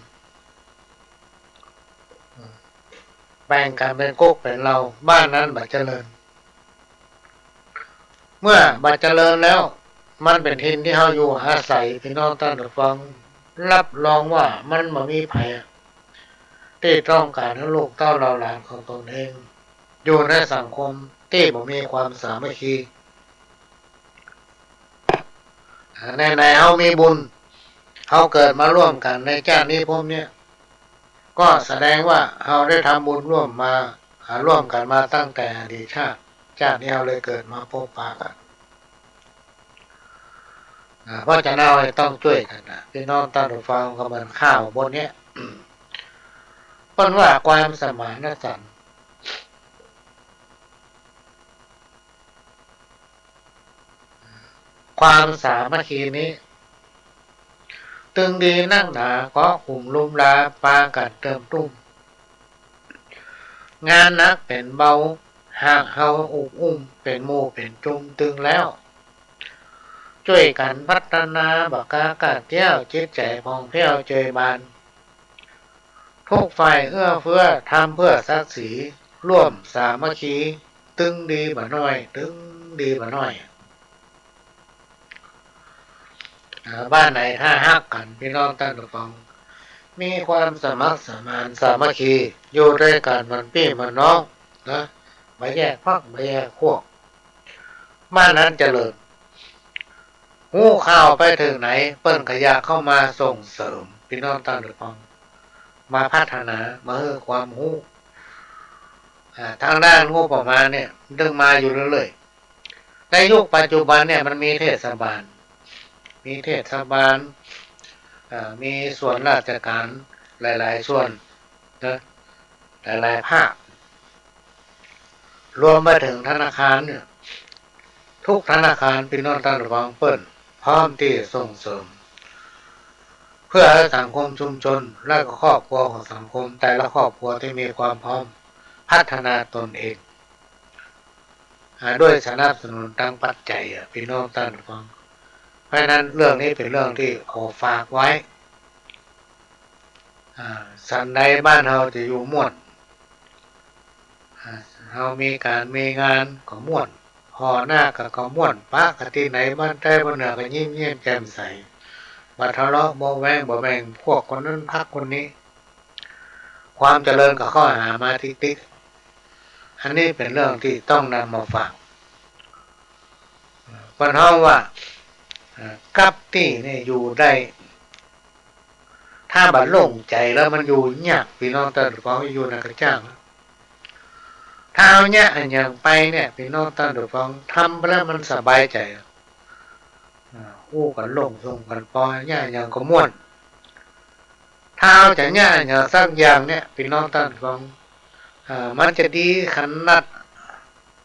แบ่งกันเป็นกุ๊กเป็นเราบ้านนั้นบัดเจริญเมื่อบัดเจริญแล้วมันเป็นทินที่เขาอยู่อาศัยพี่น้องท่านผู้ฟังรับรองว่ามันบ่มีภัยที่ต้องการให้ลูกเต้าเราหลานของตนเองอยู่ในสังคมที่บ่มีความสามัคคีในเขามีบุญเขาเกิดมาร่วมกันในชาตินี้พวกเนี้ยก็แสดงว่าเขาได้ทำบุญร่วมกันมาตั้งแต่อดีตชาตินี้เราเลยเกิดมาพบปะกันเพราะฉะนั้นเราต้องช่วยกันนะพี่น้องท่านผู้ฟังก็เหมือนข้าวบนเนี้ยเพราะว่าความสมานฉันท์ความสามัคคีนี้ตึงดีนั่งหนาก็หุ่มลุมลาปากันเติมตุ้มงานนักเป็นเบาหากเฮาอุ้มเป็นหมู่เป็นจุ่มตึงแล้วช่วยกันพัฒนาบักกากาเที่ยวจิตใจพองเที่ยวเจยบานทุกฝ่ายเอื้อเฟื้อทำเพื่อศักดิ์ศรีร่วมสามัคคีตึงดีบ่น้อยตึงดีบ่น้อยบ้านไหนถ้าฮักกันพี่น้องท่านผู้ฟังมีความสมัครสมานสามัคคีอยู่ด้วยกันมันพี่มันน้องนะไม่แยกพรรคไม่แยกพวกบ้านนั้นเจริญหูข่าวไปถึงไหนเปิ้นขยะเข้ามาส่งเสริมพี่น้องท่านผู้ฟังมาพัฒนามาให้ความหูทางด้านงบประมาณเนี่ยดึงมาอยู่เรื่อยๆในยุคปัจจุบันเนี่ยมันมีเทศบาลมีส่วนราชการหลายๆส่วนนะหลายๆภาครวมไปถึงธนาคารเนี่ยทุกธนาคารพี่น้องท่านผู้ฟังเปิ้นพร้อมที่ส่งเสริมเพื่อให้สังคมชุมชนและครอบครัวของสังคมแต่ละครอบครัวที่มีความพร้อมพัฒนาตนเองด้วยสนับสนุนตั้งปัจจัยพี่น้องท่านผู้ฟังเพราะนั้นเรื่องนี้เป็นเรื่องที่ขอฝากไว้สันใดบ้านเราจะอยู่ม่วนเรามีการมีงานก็ม่วนพอหน้าก็ม่วนปะกติไหนบ้านใต้บ้านเหนือก็ยิ้มเยี่ยมแจ่มใสบัดทะเลาะบ่แบ่งพวกคนนั้นพักคนนี้ความเจริญก็ข้อหามาติ๊กอันนี้เป็นเรื่องที่ต้องนำมาฝากปัญหาว่ากับที่นี่อยู่ได้ถ้าบัดลงใจแล้วมันอยู่ยากพี่น้องท่านผู้ฟังอยู่ในกระจ้างถ้าเอาเนี่ยอย่างไปเนี่ยพี่น้องท่านผู้ฟังทำไปแล้วมันสบายใจอู้กันลงส่งกันปอยเนี่ยอย่างก็ม่วนถ้าเอาจากเนี่ยอย่างสักอย่างเนี่ยพี่น้องท่านผู้ฟังมันจะดีขนาด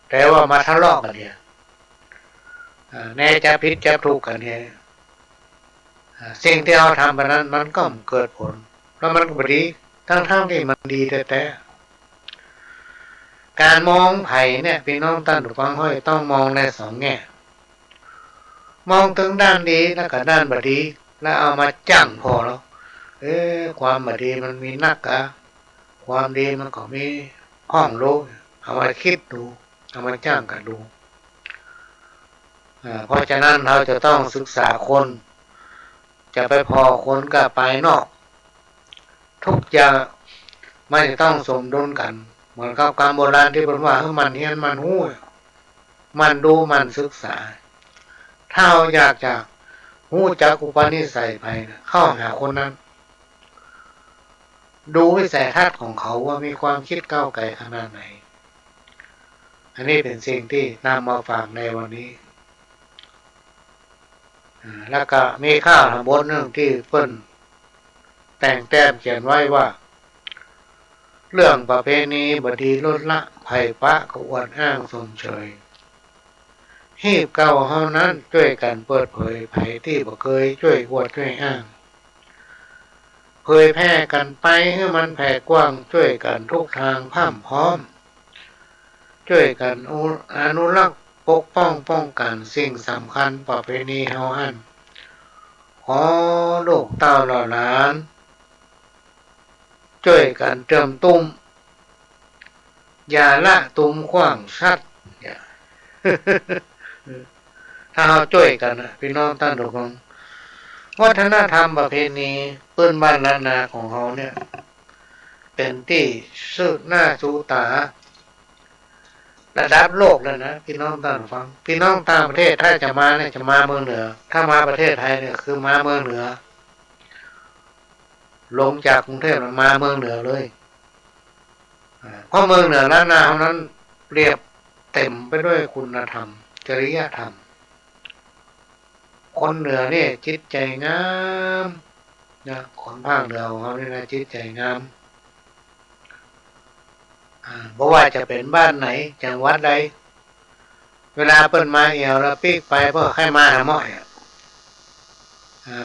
แต่ว่ามาทะเลาะกันเนี่ยแน่จะผิดจะถูกกันเนี่ยสิ่งที่เราทำไปนั้นมันก็เกิดผลแล้วมันก็ดีทั้งที่มันดีแต่การมองไผ่เนี่ยพี่น้องท่านผู้ฟังห้อยต้องมองในสองแง่มองถึงด้านดีแล้วก็ด้านบดีแล้วเอามาจั่งพอแล้วความบดีมันมีนักความดีมันก็มีห้องโลกเอามาคิดดูเอามาจั่งกันดูเพราะฉะนั้นเราจะต้องศึกษาคนจะไปพอคนก็ไปนอกทุกอย่างไม่ต้องสมดุลกันเหมือนกับการโบราณที่บอกว่ามันเฮียนมันหู้มันดูมันศึกษาถ้าเราอยากจะหู้จักอุปนิสัยไปเข้าหาคนนั้นดูวิสัยทัศน์ของเขาว่ามีความคิดก้าวไกลขนาดไหนอันนี้เป็นสิ่งที่นำมาฝากในวันนี้แล้วก็มีข้าวบทหนึ่งที่เพิ่นแต่งแต้มเขียนไว้ว่าเรื่องประเพณีบดีลดละไผ่พระก็อวดอ้างสมเฉยฮีบเก่าเฮานั้นช่วยกันเปิดเผยไผ่ที่บ่เคยช่วยอวดช่วยอ้างเผยแพร่กันไปให้มันแผ่กว้างช่วยกันทุกทางพร่ำพร้อมช่วยกันอนุรักษ์ปกป้องกันสิ่งสำคัญประเพณีเฮาอันข อลูกเต้าเหล่านั้นช่วยกันเติมตุ้มอย่าละตุ้มขว้างชัดถ้าเราช่วยกันนะพี่น้องท่านผู้ฟังวัฒนธรรมประเพณีปื้นบ้านล้านนาของเขาเนี่ยเป็นที่สืบหน้าชูตาระดับโลกเลยนะพี่น้องท่านผู้ฟังพี่น้องต่างประเทศถ้าจะมาเนี่ยจะมาเมืองเหนือถ้ามาประเทศไทยเนี่ยคือมาเมืองเหนือลงจากกรุงเทพมาเมืองเหนือเลยเพราะเมืองเหนือล้านนาเขานั้นเรียบเต็มไปด้วยคุณธรรมจริยธรรมคนเหนือเนี่ยจิตใจงามนะคนภาคเหนือของเขาเนี่ยนะจิตใจงามเพราะว่าจะเป็นบ้านไหนจังหวัดใดเวลาเปิ้นมาเอี่ยวแล้วปีกไปเพื่อให้มาหาหม้อย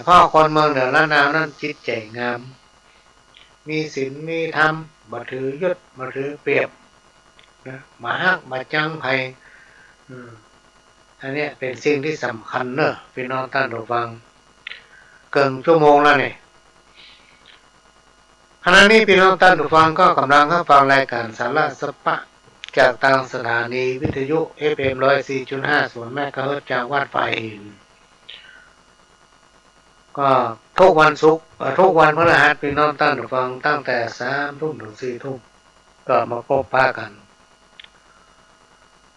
พ่อคนเมืองเหนือล้านนานั้นจิตใจงามมีศีลมีธรรมบ่ถือยศบ่ถือเปรียบนะมาฮักมาจังไผอันนี้เป็นสิ่งที่สำคัญเนอะพี่น้องท่านผู้ฟังเกินชั่วโมงแล้วเนี่ยขณะนี้พี่น้องท่านผู้ฟังก็กำลังรับฟังรายการสาระสปะจากทางสถานีวิทยุ FM 104.5 ส่วนแม่กะเฮิรตซ์จากวัดฝ่ายหินก็ทุกวันศุกร์ทุกวันพฤหัสพี่น้องท่านผู้ฟังตั้งแต่ 3 ทุ่มถึง 4 ทุ่มก็มาพบปะกัน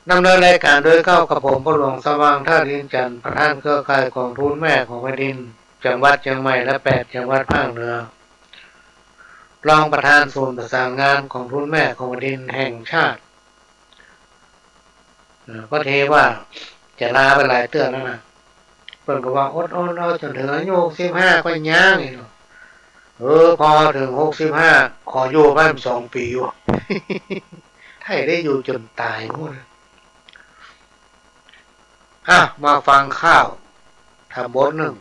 ดำเนินรายการโดยเข้ากับผมพระหลวงสว่างท่าดินจันทร์ประธานเครือข่ายของทุนแม่ของแผ่นดินจังหวัดเชียงใหม่และ8จังหวัดภาคเหนือรองประธานศูนย์ประสานงานของทุนแม่ของแผ่นดินแห่งชาติก็เทว่าจะลาไปหลายเตือนแล้วนะเพิ่นก็ว่าอดเอาจนถึงอายุ65ก็ย่างอีกพอถึง65ขออยู่บ้าน2 ปีอยู่ ถ้าได้อยู่จนตายหมดมาฟังข้าวทำบทหนึ่ง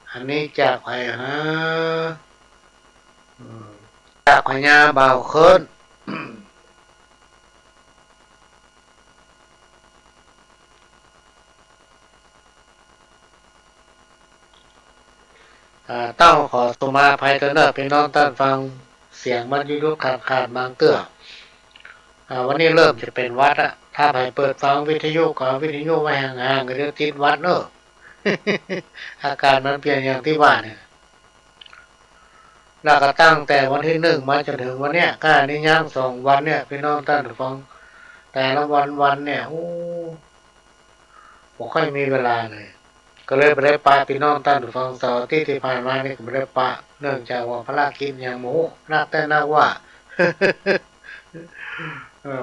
อันนี้จากไผ่จากพญาเบาเคินต้องขอสมาภัยกันเนอะพี่น้องท่านฟังเสียงมันยุบขาดบางเตื้อวันนี้เริ่มจะเป็นวัดอะถ้าไปเปิดฟังวิทยุก็วิทยุไว้ห่างๆก็จะติดวัดเนอะ อาการมันเปลี่ยนอย่างที่ว่าเนี่ยแล้วก็ตั้งแต่วันที่1มาจนถึงวันเนี้ยก้านี่ย่าง2 วันเนี่ยพี่น้องท่านฟังแต่ละวันเนี่ยบ่ค่อยมีเวลาเลยก็เลยไปได้ปะพี่น้องท่านฟังเสาร์อาทิตย์ที่ผ่านมานี่ก็ไม่ได้ปะเนื่องจากว่าภารกิจอย่างหมูนักแต่นักว่า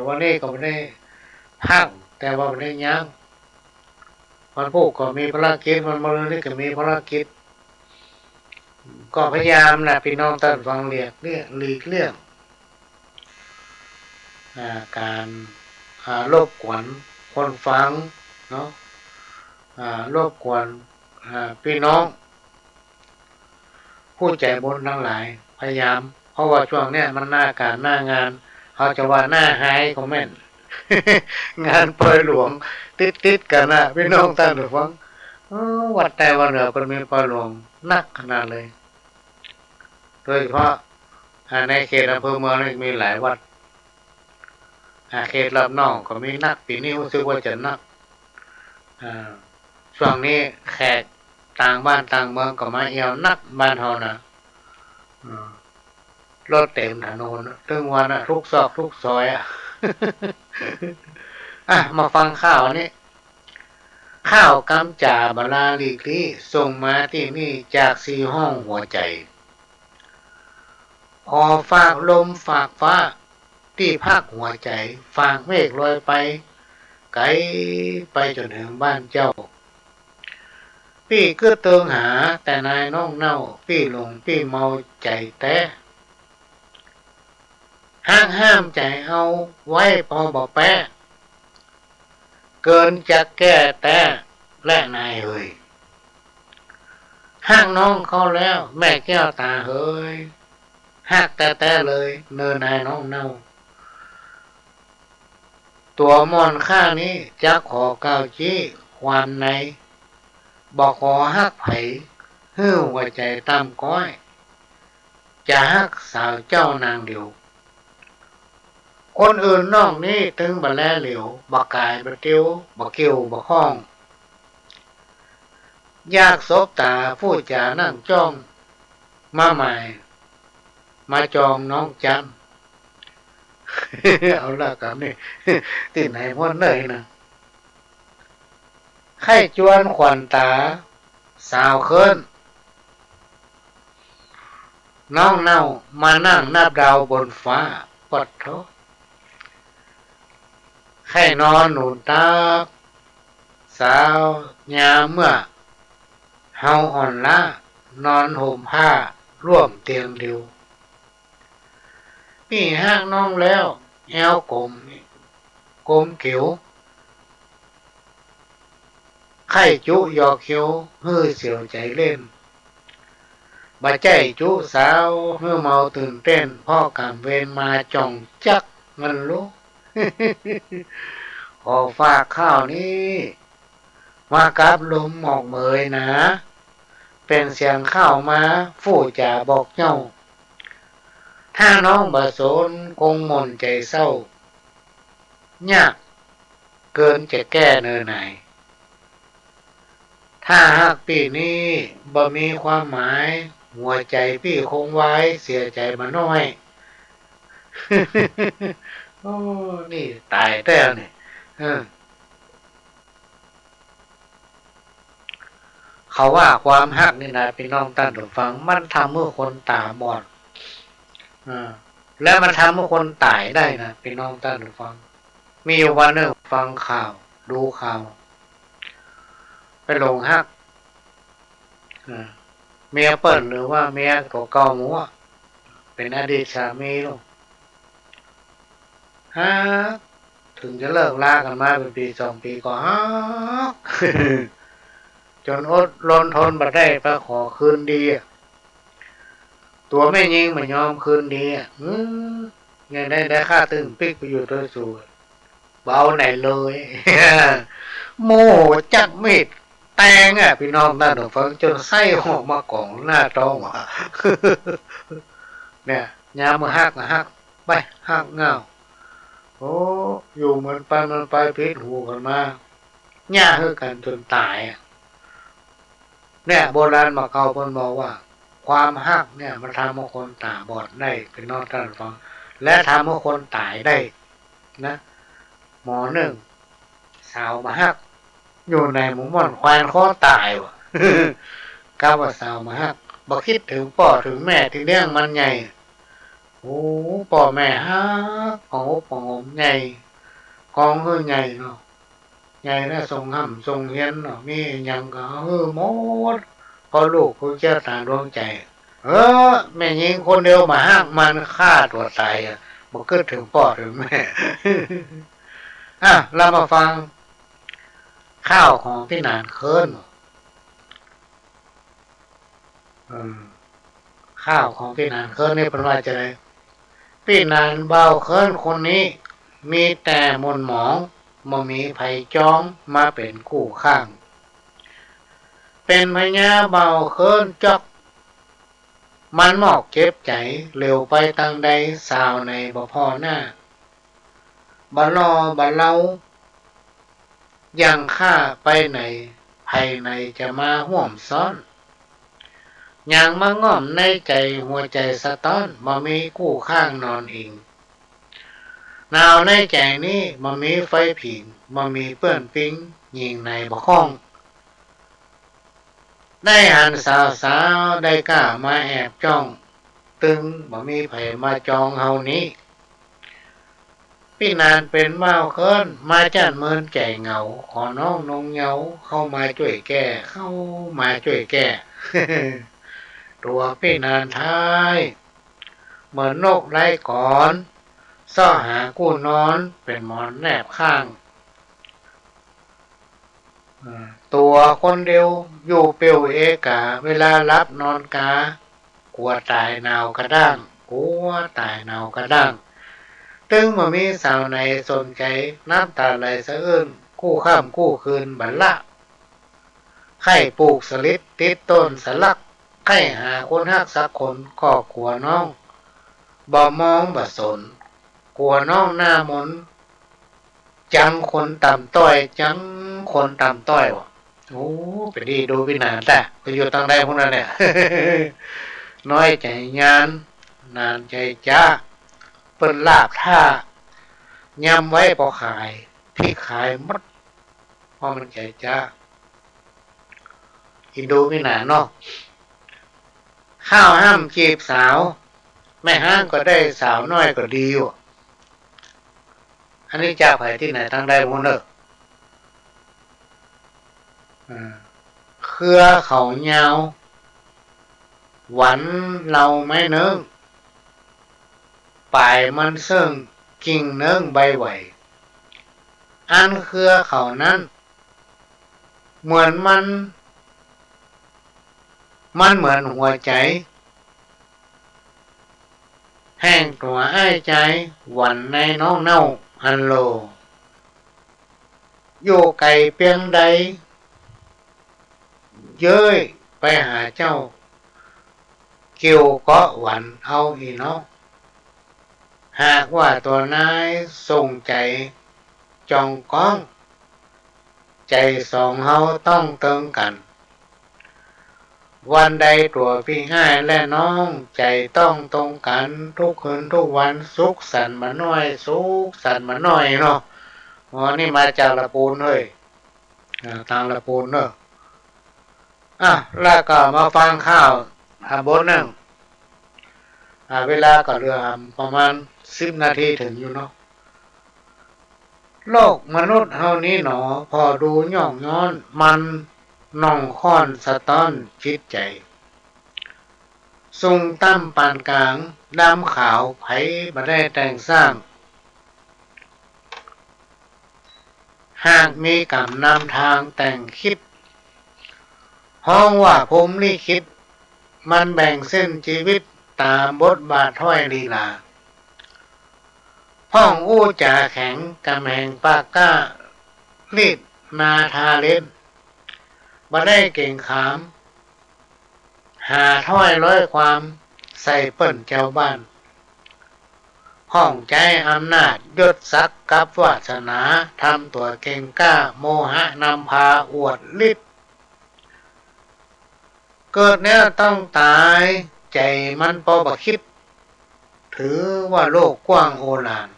วันนี้ก็ไม่ได้พักแต่ว่าไม่ได้ย่างวันพุธก็มีภารกิจวันมะรืนนี่ก็มีภารกิจก็พยายามนะพี่น้องท่านฟังหลีกเลี่ยงการรบกวนคนฟังเนาะรบกวนพี่น้องผู้ใจบุญทั้งหลายพยายามเพราะว่าช่วงเนี้ยมันหน้าการหน้างานเขาจะว่าหน้าหายคอมเมนต์ งานปล่อยหลวงติดกันนะพี่น้องท่านผู้ฟังวัดแต่วันเหนือคนมีปล่อยหลวงนักขนาดเลยโดยเฉพาะในเขตอำเภอเมืองมีหลายวัดเขตลำนองก็มีนักปีนี้รู้สึกว่าจะนักช่วงนี้แขกต่างบ้านต่างเมืองก็มาเอี่ยวนักบ้านเฮานะรถเต็มถนนถึงวันทุกซอกทุกซอยมาฟังข่าวนี้ข้าวกำจ่าบลาลีกลีส่งมาที่นี่จาก4 ห้องหัวใจพอฝากลมฝากฟ้าที่ภาคหัวใจฝากเมฆลอยไปไกลไปจนถึงบ้านเจ้าพี่ก็เติงหาแต่นายน้องเน่าพี่หลงพี่เมาใจแท้ห้ามใจเอาไว้พอบอกแปะเกินจะแก้แต่และนายเฮยห้างน้องเขาแล้วแม่แก้วตาเฮยหักแต่เลยเนินนายน้องเน่าตัวมอนข้างนี้จะขอก้าวชี้ความใน บอกขอฮักไผฮื้อหัวใจตามก้อยจะฮักสาวเจ้านางเดียวคนอื่นนอกนี้ถึงบ่แลเหลียวบ่กายบ่เตียวบ่เกี่ยวบ่ข้องยากศบตาผู้จานั่งจ้องมาใหม่มาจองน้องจัน เอาละกันนี่ ติดไหนพ้นเลยนะไข้จวนขวัญตาสาวเคินน้องเน่ามานั่งนับดาวบนฟ้าปัดโถไข้นอนหนุนตาสาวยามเมื่อเฮาอ่อนล้านอนห่มผ้าร่วมเตียงเดียวพี่ห้างน้องแล้วแอวกลมเขียวไข่จุยอกเขียวเฮือเสียวใจเล่นบ่ใจจุสาวเฮือเมาตื่นเต้นพ่อกำเวรมาจ่องจักมันรู้ ขอฝากข้าวนี้มากับลมหมอกเมยนะเป็นเสียงข้าวมาฟู่จ่าบอกเจ้าถ้าน้องบ่สนคงหม่นใจเศร้ายากเกินจะแก้เนอไหนถ้าหากปีนี้บ่มีความหมายหัวใจพี่คงไว้เสียใจมาน้อย โอ้นี่ตายแล้วนี่เขาว่าความฮักนี่นะพี่น้องท่านผู้ฟังมันทำเมื่อคนตาบอดและมันทำเมื่อคนตายได้นะพี่น้องท่านผู้ฟังมีวันหนึ่งฟังข่าวดูข่าวไปลงฮักเมียเปิดหรือว่าเมียเก่าๆหมูเป็นอดีตสามีลูกฮะถึงจะเลิกลากันมาเป็นปี2 ปีก็ฮัก จนอดรนทนบ่ได้ไปขอคืนดีตัวแม่ยิงมันยอมคืนดีไงได้ค่าตึงปิ๊กไปอยู่ตัวสูงเบาไหนเลย โมจักมิดแตงพี่น้องท่านผู้ฟังจนไส้หอกมากล่องหน้าท้องเนี่ยยามมือฮักนะฮักไปฮักเงาโอ้อยู่เหมือนไปพิษหูกันมาหญ้าคือกันจนตายเนี่ยโบราณมาเก่าเพิ่นบอกว่าความฮักเนี่ยมันทำให้คนตาบอดได้พี่น้องท่านผู้ฟังและทำให้คนตายได้นะหมอหนึ่งสาวมาฮักอยู่ในหมู่ม่อนควานข้อตายวะ ก้าวสาวมาฮักบ่คิดถึงพ่อถึงแม่ที่เลี้ยงมันใหญ่โอ้พ่อแม่ฮักของอบของผมใหญ่ของคือใหญ่เนาะใหญ่แล้วทรงห่ำทรงเฮียนเนาะมีหยังก็หมดพอลูกผู้เจ้าตาดวงใจแม่ยิงคนเดียวมาฮักมันฆ่าตัวตายบ่คิดถึงพ่อถึงแม่ เรามาฟังข้าวของพี่นานเคินข้าวของพี่นานเคินนี่เป็นว่าจะไงพี่นานเบาเคินคนนี้มีแต่มนหมองบ่มีไผจ้องมาเป็นคู่ข้างเป็นพญาเบาเคินจอกมันหมอกเจ็บใจเร็วไปตั้งใดสาวในบ่พอหน้าบ่รอบ่เล่ายังข้าไปไหนภายในจะมาห่วมซ้อนยังมาง่อมในใจหัวใจสะท้อนมามีคู่ข้างนอนอิงหนาวในใจนี้มามีไฟผิงมามีเปื้อนปิ้งยิงในบ่ห้องได้หันสาวได้กล้ามาแอบจ้องตึงมามีไผมาจองเฮานี้พี่นานเป็นเมาเคินมาจันเมินใจเหงาขอน้องนงเหงาเข้ามาช่วยแก้ตัวพี่นานท้ายเหมือนนกไร้ก่อนซ่อหากู้นอนเป็นหมอนแนบข้างตัวคนเดียวอยู่เปียวเอกาเวลารับนอนกากลัวตายหนาวกระด้างตึงมามีสาวในสนใจน้ำตาไหลสะอื้นคู่ข้ามคู่คืนบัลละ ไข่ปลูกสลิดติดต้นสลักไข่หาคนฮักสักคนก็กลัวน้องบ่มองบ่สนกลัวน้องหน้ามนจังคนต่ำต้อยจังคนต่ำต้อยวะโอ้ไปดีดูพี่นานแต่ไปอยู่ทางใดพวกนั้นเนี่ย น้อยใจงานนานใจจ้าเปิ้นลาบท่ายำไว้พอขายพี่ขายมัดเพราะมันใจจ้าอินดูพี่นานเนาะข้าวห้ามจีบสาวแม่ห้างก็ได้สาวน้อยก็ดีอยู่อันนี้จากไผที่ไหนทางใดพวกเนอะเครือเขายาวหวันเราไม่เนิ่งปลายมันซึ่งกิ่งเนิ่งใบไหวอันเครือเขานั้นเหมือนมันเหมือนหัวใจแห้งตัวไอ้ใจหวันในน้องเน่าฮันโลอยู่ไก่เปียงใดเย้ยไปหาเจ้าเกี่ยวเกาะหวันเอาอีเนาะหากว่าตัวนายส่งใจจองก้องใจสองเฮาต้องเติมกันวันใดตัวพี่ให้และน้องใจต้องตรงกันทุกคืนทุกวันสุขสันต์มาหน่อยสุขสันต์มาหน่อยเนาะอ๋อนี่มาจากละปูนเฮ้ยทางละปูนเนอะแล้วก็มาฟังข้าวบทหนึ่งเวลาก็เหลือประมาณ10 นาทีถึงอยู่เนาะโลกมนุษย์เฮานี้หนอพอดูย่องย้อนมันน่องค้อนสะต้อนจิตใจทรงตั้มปานกลางดำขาวไผบ่ได้แต่งสร้างหากมีกรรมนำทางแต่งคิดห้องว่าผมลิขิตมันแบ่งเส้นชีวิตตามบทบาทถ้อยลีลาห้องอู้จ่าแข็งกำแหงปากก้าลีดนาทาเล่นบ่ได้เก่งขามหาถ้อยร้อยความใส่เปิ้นเจ้าบ้านห้องใจอำนาจยศศักดิ์กับวาสนาทำตัวเก่งกล้าโมหะนำพาอวดฤทธิ์เกิดเนี่ยต้องตายใจมันพอบ่คิดถือว่าโลกกว้างโอฬาร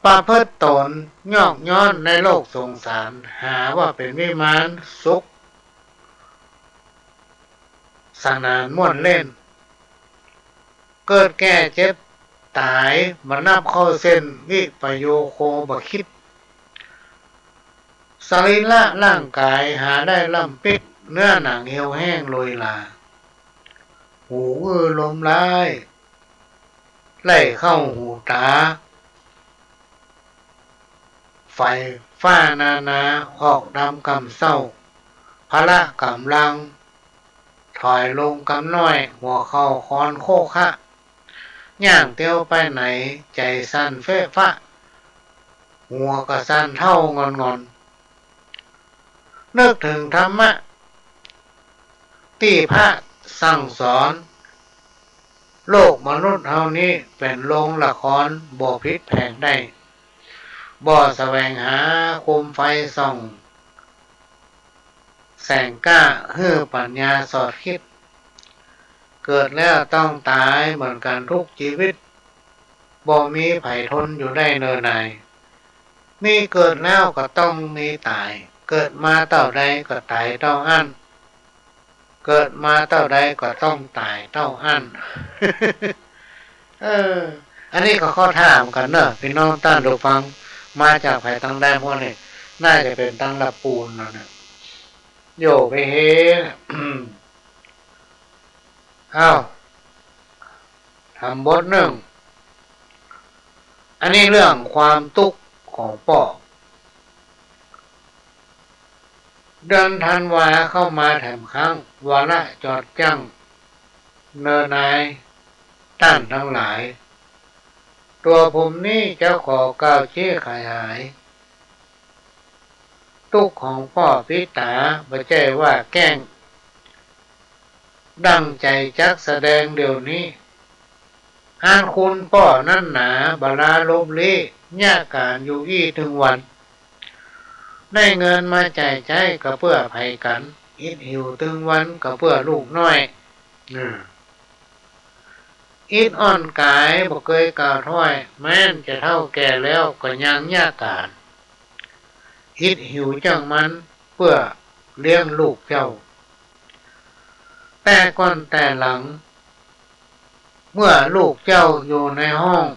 ประพฤติตนยอกย้อนในโลกสงสารหาว่าเป็นวิมานสุขสนานม่วนเล่นเกิดแก่เจ็บตายมานับเข้าเส้นวิปโยโคบ่คิดสรีระร่างกายหาได้ล่ำปิดเนื้อหนังเหี่ยวแห้งโรยลาหูลมร้ายไล่เข้าหูตาไฟฟ้านาออกดำกำเศร้าพละกำลังถอยลงกำน้อยหัวเข้าคอนโคคะย่างเตียวไปไหนใจสั่นเฟ้ฟ้าหัวก็สั่นเท่างอนนึกถึงธรรมะที่พระสั่งสอนโลกมนุษย์เฮานี้เป็นโรงละครบ่พิษแผงได้บ่แสวงหาคมไฟส่องแสงกล้าเฮือปัญญาสอดคิดเกิดแล้วต้องตายเหมือนกันทุกชีวิตบ่มีไผทนอยู่ได้เนิ่นนายมีเกิดแล้วก็ต้องมีตายเกิดมาเต่าใดก็ตายเต่าอั้นเกิดมาเต่าใดก็ต้องตายเต่าอั้น อันนี้ก็ข้อถามกันเนอะพี่น้องท่านผู้ฟังมาจากไผทางใดพวกนี้น่าจะเป็นทางละปูนแล้วเนี่ยโยไปเฮ อ้าวทำบทหนึ่งอันนี้เรื่องความทุกข์ของป่อเดือนธันวาเข้ามาแถมครั้งวาระจอดจังเนินนายต้านทั้งหลายตัวผมนี่เจ้าขอก้าวชี้ขายหาย ทุกข์ของพ่อพิตาไม่ใช่ว่าแกล้งดังใจจักแสดงเดี๋ยวนี้อ่านคุณพ่อนั่นหนาบาลาลบเล่ยาการอยู่ถึงวันได้เงินมาจ่ายใจก็เพื่อภัยกันอิดหิวถึงวันก็เพื่อลูกน้อยอิดอ่อนกายบ่เคยกล่าวถ้อยแม้นจะเท่าแก่แล้วก็ยังยาการอิดหิวจังมันเพื่อเลี้ยงลูกเจ้าแต่ก่อนแต่หลังเมื่อลูกเจ้าอยู่ในห้อง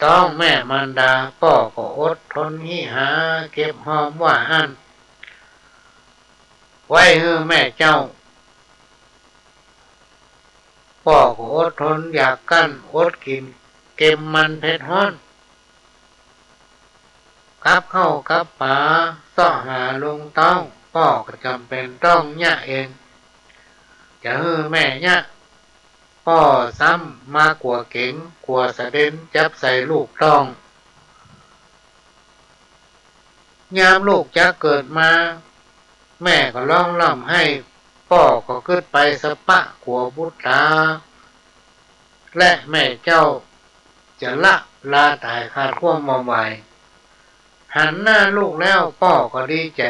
ต้องแม่มารดาพ่อก็อดทนหิหาเก็บหอมว่าอันไว้ให้แม่เจ้าพ่อก็อดทนอยากกั้นอดกินเก็บมันเผ็ดฮ้อนกับเข้ากับป่าซ่อหาลุงต้องพ่อก็จำเป็นต้องยะเองจะให้แม่ยะพ่อซ้ำมากกว่าเก่งกว่าสะเด็นจับใส่ลูกต้องยามลูกจะเกิดมาแม่ก็ร้องร่ำให้พ่อก็ขึ้นไปสปะขัวบุตราและแม่เจ้าจะละลาตายขาดความมอมไหวหันหน้าลูกแล้วพ่อก็ดีใจ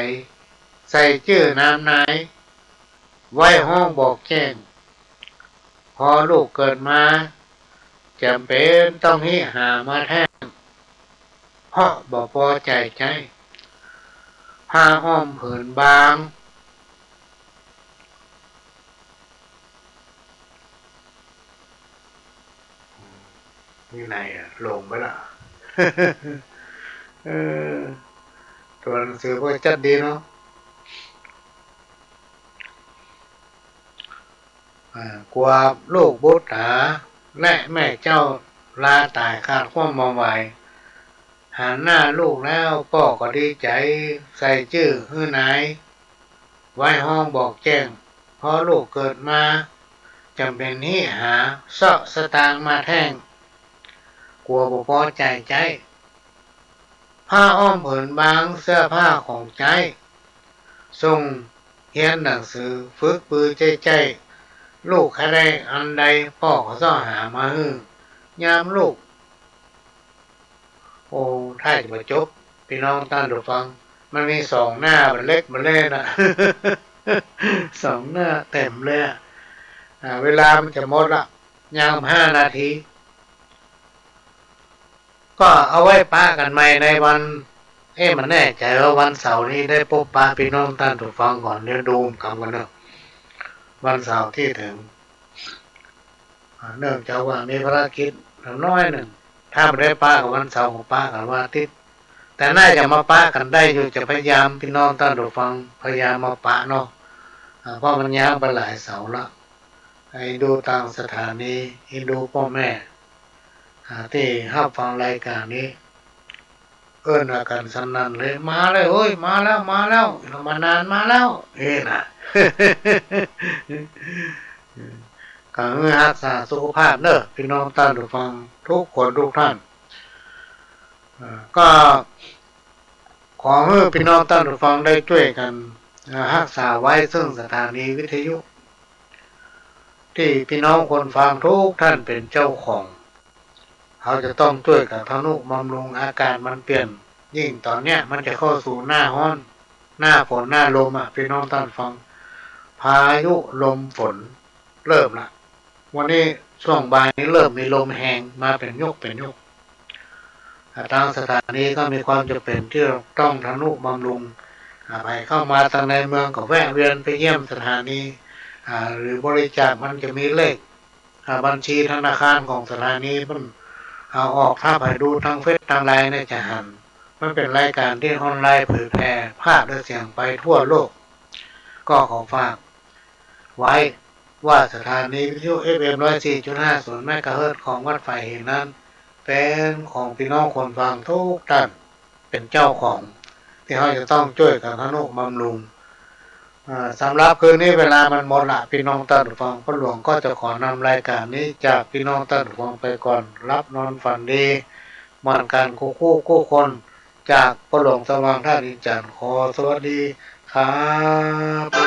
ใส่ชื่อนามนายไว้ห้องบอกแจ้งพอลูกเกิดมาจำเป็นต้องหิหามาแทนเพราะบ่พอใจผ้าอ้อมผืนบางนี่ไหนลงไปละ ตัวหนังสือก็จัดดีเนาะกลัวลูกบุตรหาและแม่เจ้าลาตายขาดความมองไหวหันหน้าลูกแล้วพ่อก็ดีใจใส่ชื่อฮื้อนายไว้ห้องบอกแจ้งพอลูกเกิดมาจำเป็นที่หาเสาะสตางค์มาแท่งกลัวบ่พอใจผ้าอ้อมผืนบางเสื้อผ้าของใจส่งเรียนหนังสือฝึกปือใจลูกใครได้อันใดพ่อก็ซ่อหามาฮื้อยามลูกโอ้ถ้าจะมาจบพี่น้องท่านผู้ฟังมันมีสองหน้ามันเล็กมันเล่นสองหน้าเต็มเลยเวลามันจะหมดละยาม5 นาทีก็เอาไว้ป้ากันใหม่ในวันมันแน่ใจว่าวันเสาร์นี้ได้พบป้าพี่น้องท่านผู้ฟังก่อนเดี๋ยวดูกันเนอะวันเสาร์ที่ถึงเนื่องจากว่ามีภารกิจน้อยหนึ่งถ้าไม่ได้ป้ากับวันเสาร์ของป้ากันว่าอาทิตย์แต่น่าจะมาป้ากันได้อยู่จะพยายามพี่น้องท่านผู้ฟังพยายามมาป้าเนาะเพราะมันยาวไปหลายเสาร์ละให้ดูตามสถานีให้ดูพ่อแม่ที่ห้าฟังรายการนี้เอิ้นอาการสนั่นเลยมาเลยเฮ้ยมาแล้วมานานมาแล้วน่ะ ก็รักษาสุขภาพเนอะพี่น้องท่านผู้ฟังทุกคนทุกท่านก็ขอให้พี่น้องท่านผู้ฟังได้ช่วยกันรักษาไว้ซึ่งสถานีวิทยุที่พี่น้องคนฟังทุกท่านเป็นเจ้าของเขาจะต้องช่วยกันทนุบำรุงอากาศมันเปลี่ยนยิ่งตอนเนี้ยมันจะเข้าสู่หน้าร้อนหน้าฝนหน้าลมพี่น้องท่านฟังพายุลมฝนเริ่มละวันนี้ช่วงบ่ายนี้เริ่มมีลมแห้งมาเป็นยกทางสถานีก็มีความจำเป็นที่ต้องทนุบำรุงไปเข้ามาทางในเมืองก็แวะเวียนไปเยี่ยมสถานีหรือบริจาคมันจะมีเลขบัญชีธนาคารของสถานีมันเอาออกถ้าไปดูทางเฟซทางไลน์เนี่ยจะหันมันเป็นรายการที่ออนไลน์เผยแพร่ภาพและเสียงไปทั่วโลกก็ขอฝากไว้ว่าสถานีวิทยุ FM 104.50 เมกะเฮิรตซ์ของวัดไฟเห็นนั้นเป็นของพี่น้องคนฟังทุกท่านเป็นเจ้าของที่เขาจะต้องช่วยกันทนุบำรุงสำหรับคืนนี้เวลามันหมดละพี่น้องท่านผู้ฟังพ่อหลวงก็จะขอนำรายการนี้จากพี่น้องท่านผู้ฟังไปก่อนรับนอนฝันดีมันการคู่คน จากพ่อหลวงสว่างท่าดินจันทร์ขอสวัสดีครับ